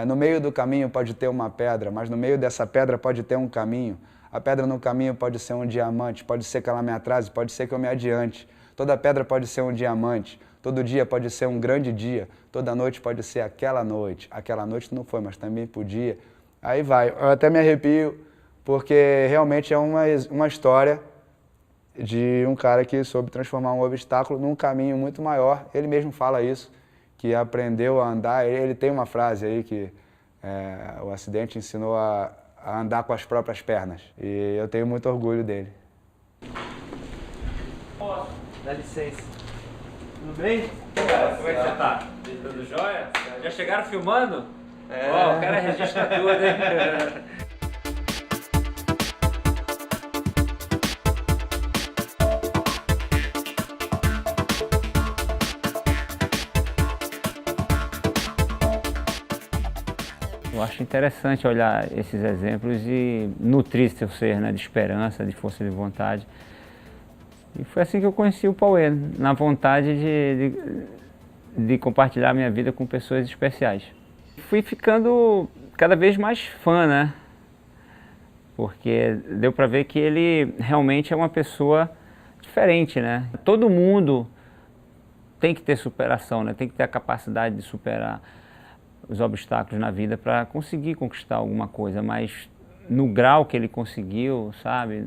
Speaker 2: No meio do caminho pode ter uma pedra, mas no meio dessa pedra pode ter um caminho. A pedra no caminho pode ser um diamante, pode ser que ela me atrase, pode ser que eu me adiante. Toda pedra pode ser um diamante, todo dia pode ser um grande dia, toda noite pode ser aquela noite. Aquela noite não foi, mas também podia. Aí vai, eu até me arrepio, porque realmente é uma história de um cara que soube transformar um obstáculo num caminho muito maior. Ele mesmo fala isso, que aprendeu a andar. Ele tem uma frase aí que o acidente ensinou a andar com as próprias pernas. E eu tenho muito orgulho dele.
Speaker 14: Dá licença. Tudo bem? Como é que você tá? Tudo jóia? Já chegaram filmando? O cara registra tudo, hein?
Speaker 15: Eu acho interessante olhar esses exemplos e nutrir seu ser, né, de esperança, de força de vontade. E foi assim que eu conheci o Pauê, na vontade de compartilhar minha vida com pessoas especiais. Fui ficando cada vez mais fã, né? Porque deu para ver que ele realmente é uma pessoa diferente, né? Todo mundo tem que ter superação, né? Tem que ter a capacidade de superar os obstáculos na vida para conseguir conquistar alguma coisa, mas no grau que ele conseguiu, sabe?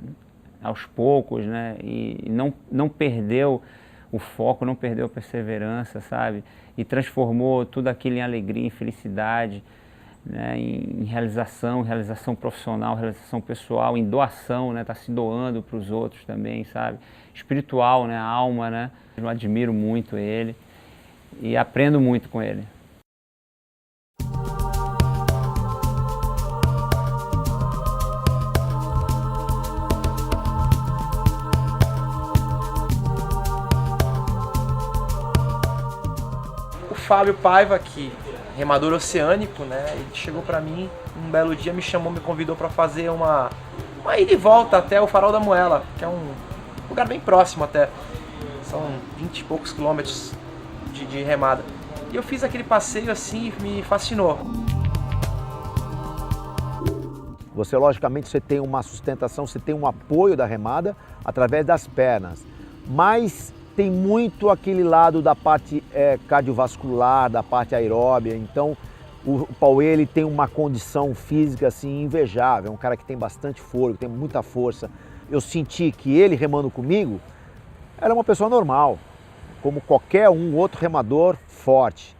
Speaker 15: Aos poucos, né? E não perdeu o foco, não perdeu a perseverança, sabe? E transformou tudo aquilo em alegria, em felicidade, né? Em realização profissional, realização pessoal, em doação, né? Tá se doando para os outros também, sabe? Espiritual, né? A alma, né? Eu admiro muito ele e aprendo muito com ele.
Speaker 3: Fábio Paiva, que remador oceânico, né? Ele chegou para mim um belo dia, me chamou, me convidou para fazer uma ida e volta até o Farol da Moela, que é um lugar bem próximo até. São 20 e poucos quilômetros de remada. E eu fiz aquele passeio assim e me fascinou.
Speaker 8: Você, logicamente, você tem uma sustentação, você tem um apoio da remada através das pernas, mas tem muito aquele lado da parte cardiovascular, da parte aeróbia. Então, o Pauê, ele tem uma condição física assim invejável, é um cara que tem bastante fôlego, tem muita força. Eu senti que ele remando comigo era uma pessoa normal, como qualquer outro remador forte.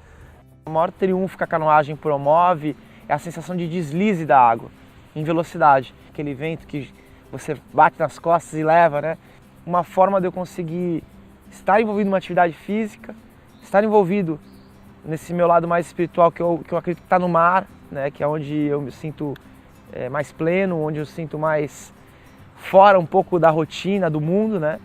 Speaker 3: O maior triunfo que a canoagem promove é a sensação de deslize da água, em velocidade. Aquele vento que você bate nas costas e leva, né? Uma forma de eu conseguir estar envolvido numa atividade física, estar envolvido nesse meu lado mais espiritual, que eu acredito que está no mar, né? Que é onde eu me sinto mais pleno, onde eu sinto mais fora um pouco da rotina, do mundo, né?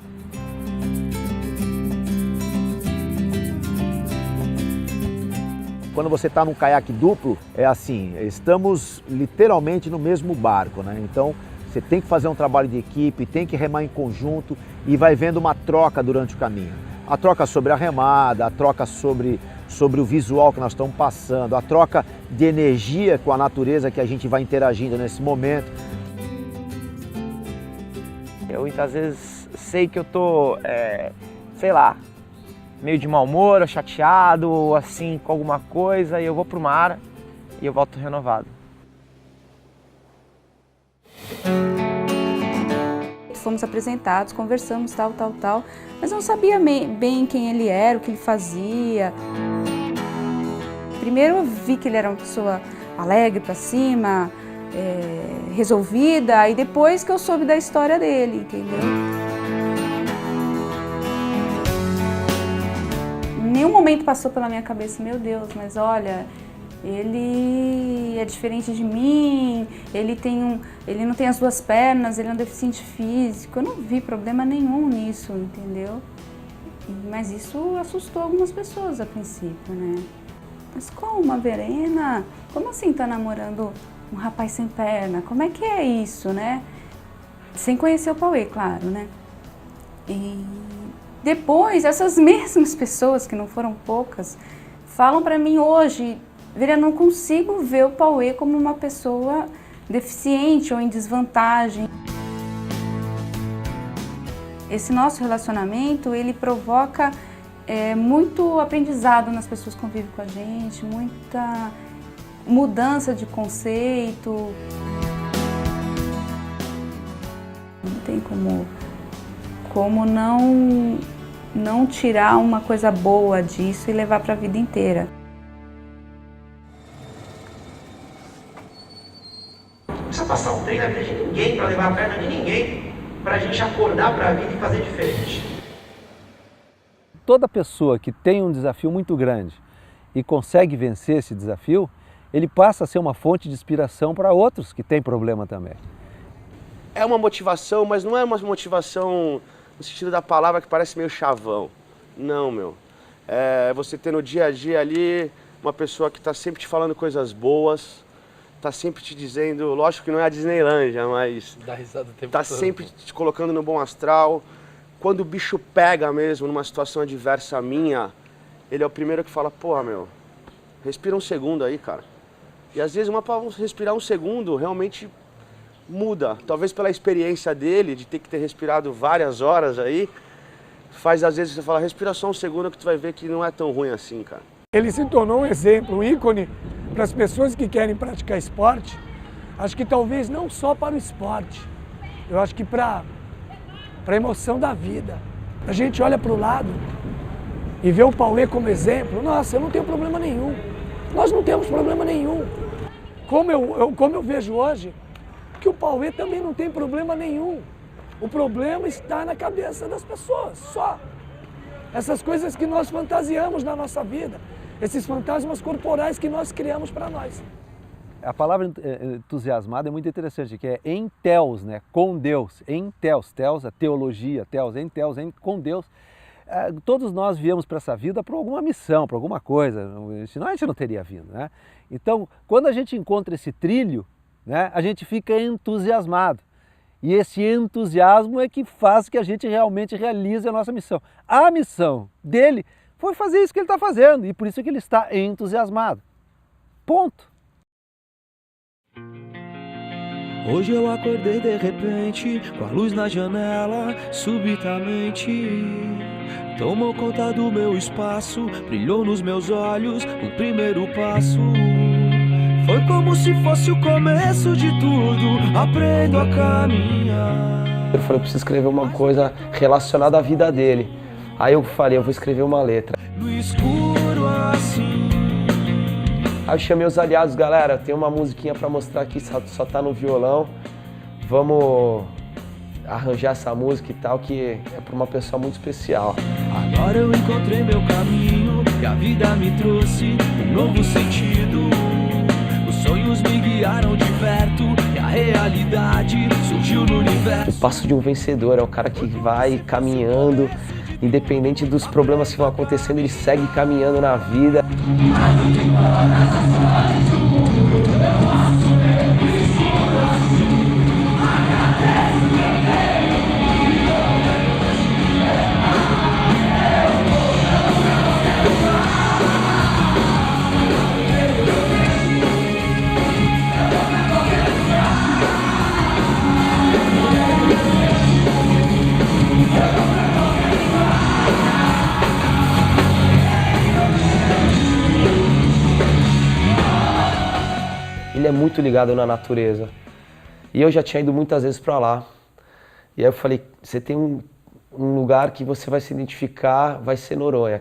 Speaker 8: Quando você está num caiaque duplo, é assim, estamos literalmente no mesmo barco, né? Então, você tem que fazer um trabalho de equipe, tem que remar em conjunto e vai vendo uma troca durante o caminho. A troca sobre a remada, a troca sobre o visual que nós estamos passando, a troca de energia com a natureza que a gente vai interagindo nesse momento.
Speaker 3: Eu muitas vezes sei que eu tô, sei lá, meio de mau humor, ou chateado, ou assim, com alguma coisa, e eu vou pro mar e eu volto renovado.
Speaker 16: Fomos apresentados, conversamos, tal, mas eu não sabia bem quem ele era, o que ele fazia. Primeiro eu vi que ele era uma pessoa alegre, pra cima, resolvida, e depois que eu soube da história dele, entendeu? Em nenhum momento passou pela minha cabeça, meu Deus, mas olha, ele é diferente de mim, ele não tem as duas pernas, ele é um deficiente físico. Eu não vi problema nenhum nisso, entendeu? Mas isso assustou algumas pessoas a princípio, né? Mas como, a Verena? Como assim tá namorando um rapaz sem perna? Como é que é isso, né? Sem conhecer o Pauê, claro, né? E depois, essas mesmas pessoas, que não foram poucas, falam para mim hoje, Verena, não consigo ver o Pauê como uma pessoa deficiente ou em desvantagem. Esse nosso relacionamento, ele provoca muito aprendizado nas pessoas que convivem com a gente, muita mudança de conceito. Não tem como não tirar uma coisa boa disso e levar para a vida inteira.
Speaker 4: Não precisa passar um treinamento de ninguém para levar a perna de ninguém, para a gente acordar para a vida e fazer diferente.
Speaker 17: Toda pessoa que tem um desafio muito grande e consegue vencer esse desafio, ele passa a ser uma fonte de inspiração para outros que têm problema também.
Speaker 19: É uma motivação, mas não é uma motivação no sentido da palavra que parece meio chavão. Não, meu. É você ter no dia a dia ali uma pessoa que está sempre te falando coisas boas, está sempre te dizendo, lógico que não é a Disneylândia, mas
Speaker 20: dá risada o tempo
Speaker 19: tá
Speaker 20: todo.
Speaker 19: sempre te colocando no bom astral. Quando o bicho pega mesmo numa situação adversa minha, ele é o primeiro que fala, porra, meu, respira um segundo aí, cara. E às vezes respirar um segundo realmente muda. Talvez pela experiência dele, de ter que ter respirado várias horas aí, faz às vezes você fala, respira só um segundo que tu vai ver que não é tão ruim assim, cara.
Speaker 18: Ele se tornou um exemplo, um ícone para as pessoas que querem praticar esporte. Acho que talvez não só para o esporte, eu acho que para a emoção da vida. A gente olha para o lado e vê o Pauê como exemplo, nossa, eu não tenho problema nenhum. Nós não temos problema nenhum. Como eu vejo hoje, que o Pauê também não tem problema nenhum. O problema está na cabeça das pessoas, só. Essas coisas que nós fantasiamos na nossa vida, esses fantasmas corporais que nós criamos para nós.
Speaker 17: A palavra entusiasmado é muito interessante, que é em Theos, né? Com Deus, em Theos. Theos, a teologia, Theos, em Theos, com Deus. todos nós viemos para essa vida por alguma missão, por alguma coisa, senão a gente não teria vindo, né? Então, quando a gente encontra esse trilho, né, a gente fica entusiasmado. E esse entusiasmo é que faz que a gente realmente realize a nossa missão. A missão dele foi fazer isso que ele está fazendo, e por isso que ele está entusiasmado. Ponto.
Speaker 6: Hoje eu acordei de repente, com a luz na janela, subitamente tomou conta do meu espaço, brilhou nos meus olhos o primeiro passo. Foi como se fosse o começo de tudo, aprendo a caminhar.
Speaker 19: Eu falei, eu preciso escrever uma coisa relacionada à vida dele. Aí eu falei, eu vou escrever uma letra.
Speaker 6: No escuro assim.
Speaker 19: Aí eu chamei os aliados, galera, tem uma musiquinha pra mostrar aqui, só tá no violão. Vamos arranjar essa música e tal, que é pra uma pessoa muito especial.
Speaker 6: Agora eu encontrei meu caminho, que a vida me trouxe um novo sentido. Os sonhos me guiaram de perto, e a realidade surgiu no universo.
Speaker 19: O passo de um vencedor é o cara que vai caminhando, independente dos problemas que vão acontecendo, ele segue caminhando na vida. Ele é muito ligado na natureza. E eu já tinha ido muitas vezes para lá. E aí eu falei, você tem um lugar que você vai se identificar, vai ser Noronha.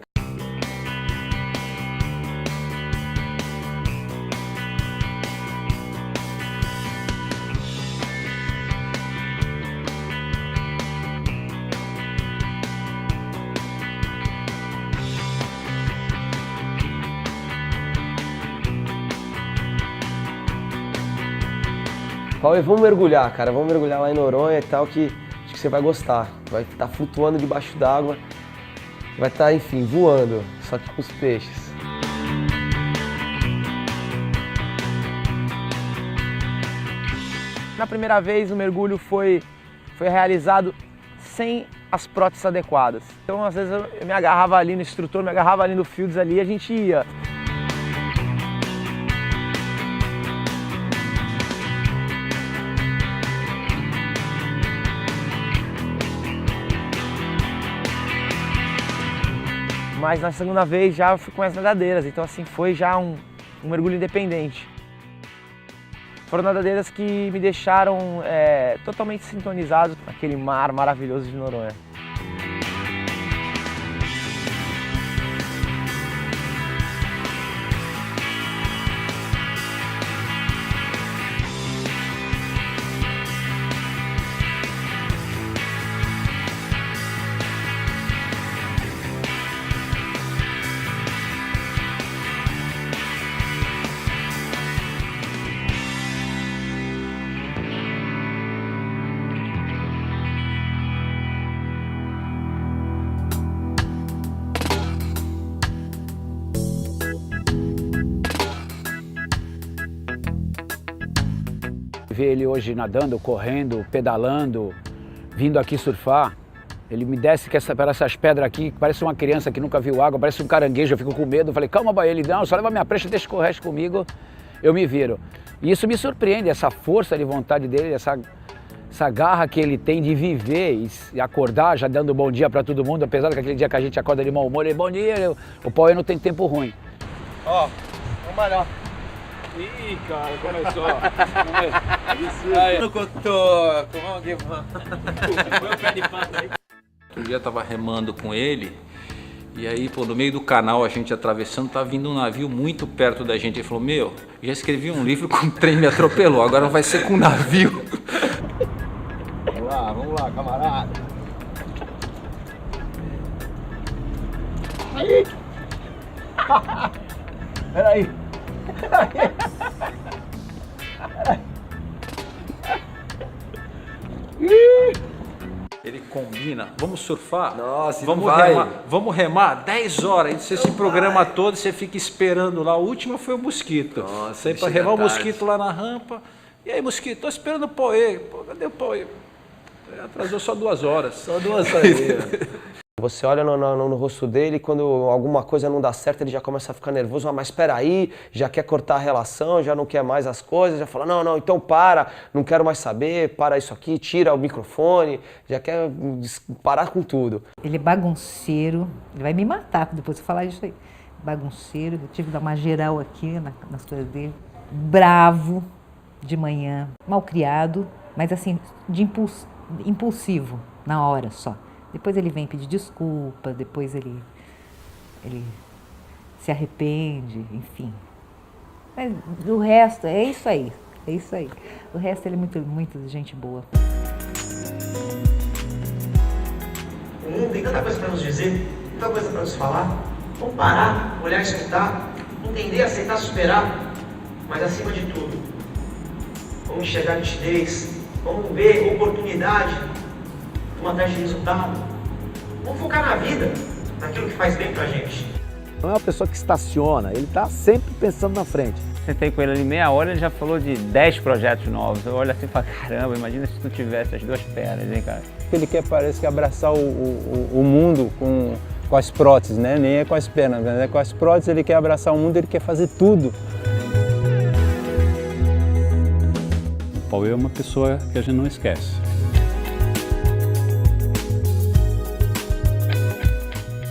Speaker 19: Pauê, vamos mergulhar, cara, vamos mergulhar lá em Noronha e tal, que acho que você vai gostar. Vai estar flutuando debaixo d'água, vai estar, enfim, voando, só que com os peixes.
Speaker 3: Na primeira vez o mergulho foi realizado sem as próteses adequadas. Então às vezes eu me agarrava ali no instrutor, me agarrava ali no Fields ali e a gente ia. Mas na segunda vez já fui com as nadadeiras, então assim, foi já um mergulho independente. Foram nadadeiras que me deixaram totalmente sintonizados com aquele mar maravilhoso de Noronha.
Speaker 7: Ver ele hoje nadando, correndo, pedalando, vindo aqui surfar, ele me desce para essas pedras aqui, parece uma criança que nunca viu água, parece um caranguejo, eu fico com medo, eu falei, calma, Bahia, ele não, só leva minha prancha, deixa correr comigo, eu me viro. E isso me surpreende, essa força de vontade dele, essa garra que ele tem de viver e acordar já dando bom dia para todo mundo, apesar daquele dia que a gente acorda de mau humor, ele, bom dia, o Pauê não tem tempo ruim.
Speaker 14: Ó, vamos malhar. Ih, cara, começou. Aí, no cotoco, vamos que vamos. Põe o pé de pato aí.
Speaker 10: Outro dia eu tava remando com ele, e aí, pô, no meio do canal, a gente atravessando, tá vindo um navio muito perto da gente. Ele falou, meu, já escrevi um livro com um trem me atropelou, agora vai ser com um navio.
Speaker 8: Vamos lá, camarada.
Speaker 7: Aí! Peraí!
Speaker 10: Ele combina, vamos surfar?
Speaker 8: Nossa,
Speaker 10: vamos
Speaker 8: vai.
Speaker 10: remar, vamos remar 10 horas. Aí você se programa todo, você fica esperando lá. A última foi o Mosquito.
Speaker 8: Nossa,
Speaker 10: você para
Speaker 8: chega
Speaker 10: remar o
Speaker 8: tarde.
Speaker 10: Mosquito lá na rampa. E aí, Mosquito, tô esperando o Pauê. Pô, cadê o Pauê? Atrasou só 2 horas.
Speaker 8: Só 2 horas.
Speaker 19: Você olha no rosto dele, quando alguma coisa não dá certo, ele já começa a ficar nervoso. Ah, mas espera aí, já quer cortar a relação, já não quer mais as coisas, já fala, não, então para, não quero mais saber, para isso aqui, tira o microfone, já quer parar com tudo.
Speaker 9: Ele é bagunceiro, ele vai me matar depois de falar isso aí. Bagunceiro, eu tive que dar uma geral aqui nas coisas dele. Bravo de manhã, malcriado, mas assim, impulsivo, na hora só. Depois ele vem pedir desculpa, depois ele se arrepende, enfim. Mas o resto, é isso aí. O resto ele é muito gente boa.
Speaker 4: O mundo tem tanta coisa para nos dizer, tanta coisa para nos falar. Vamos parar, olhar, escutar, entender, aceitar, superar. Mas acima de tudo, vamos enxergar nitidez, vamos ver oportunidade, vamos atrás de resultado. Vamos focar na vida, naquilo que faz bem pra gente.
Speaker 8: Não é uma pessoa que estaciona, ele está sempre pensando na frente.
Speaker 15: Sentei com ele ali meia hora, ele já falou de 10 projetos novos. Eu olho assim e falo, caramba, imagina se tu tivesse as 2 pernas, hein, cara?
Speaker 2: Ele quer, parece que abraçar o mundo com as próteses, né? Nem é com as pernas, mas é com as próteses, ele quer abraçar o mundo, ele quer fazer tudo.
Speaker 28: O Pauê é uma pessoa que a gente não esquece.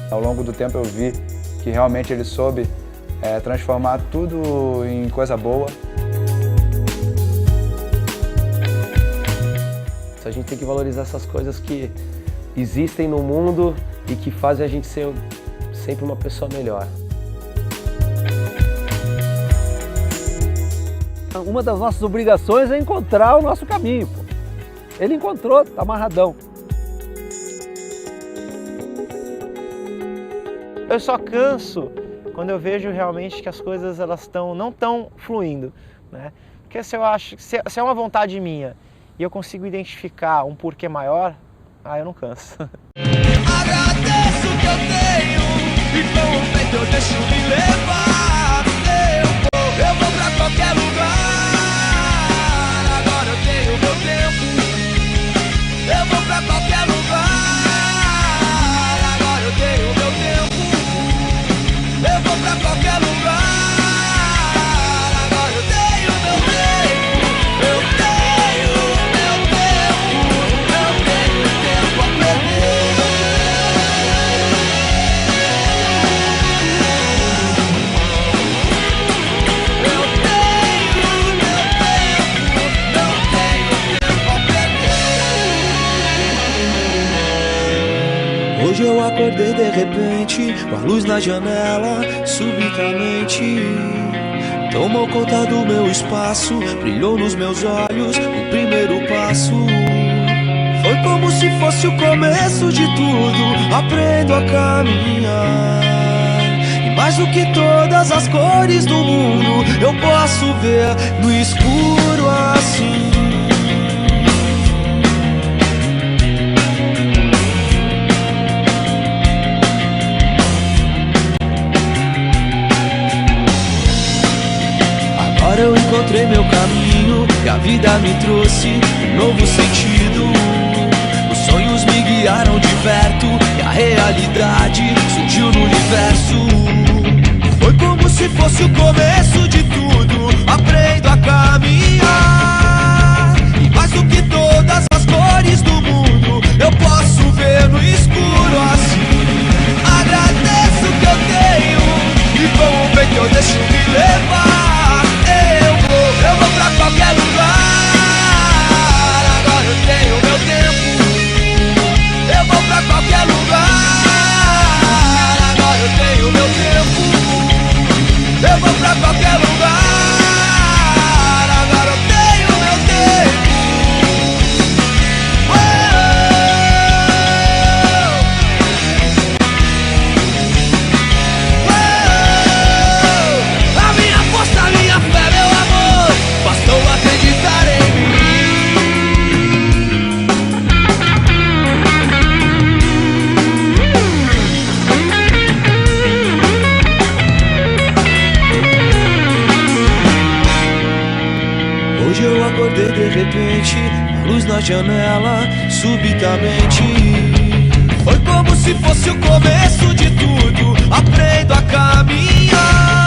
Speaker 2: Ao longo do tempo eu vi que realmente ele soube transformar tudo em coisa boa.
Speaker 19: A gente tem que valorizar essas coisas que existem no mundo e que fazem a gente ser sempre uma pessoa melhor.
Speaker 17: Uma das nossas obrigações é encontrar o nosso caminho, pô. Ele encontrou, tá amarradão.
Speaker 3: Eu só canso quando eu vejo realmente que as coisas elas não estão fluindo, né? Porque se eu acho, se é uma vontade minha e eu consigo identificar um porquê maior, eu não canso.
Speaker 6: Agradeço o que eu tenho e com o peito eu deixo me levar. Eu vou pra qualquer lugar, agora eu tenho meu tempo. Eu vou pra qualquer lugar, agora eu tenho meu tempo. Eu vou pra qualquer lugar, agora eu tenho meu tempo. Eu tenho meu tempo, eu tenho tempo a perder. Eu tenho meu tempo, não tenho tempo a perder. Hoje eu acordei de repente, com a luz na janela, subitamente tomou conta do meu espaço, brilhou nos meus olhos o primeiro passo. Foi como se fosse o começo de tudo, aprendo a caminhar. E mais do que todas as cores do mundo, eu posso ver no escuro assim. Agora eu encontrei meu caminho e a vida me trouxe um novo sentido. Os sonhos me guiaram de perto e a realidade surgiu no universo. Foi como se fosse o começo de tudo, aprendo a caminhar. E mais do que todas as cores do mundo, eu posso ver no escuro assim. Agradeço o que eu tenho e com o peito eu deixo me levar. Eu vou pra qualquer lugar, agora eu tenho meu tempo. Eu vou pra qualquer lugar, agora eu tenho meu tempo. Eu vou pra qualquer lugar, agora eu tenho meu tempo. repente, a luz na janela, subitamente. Foi como se fosse o começo de tudo, aprendo a caminhar.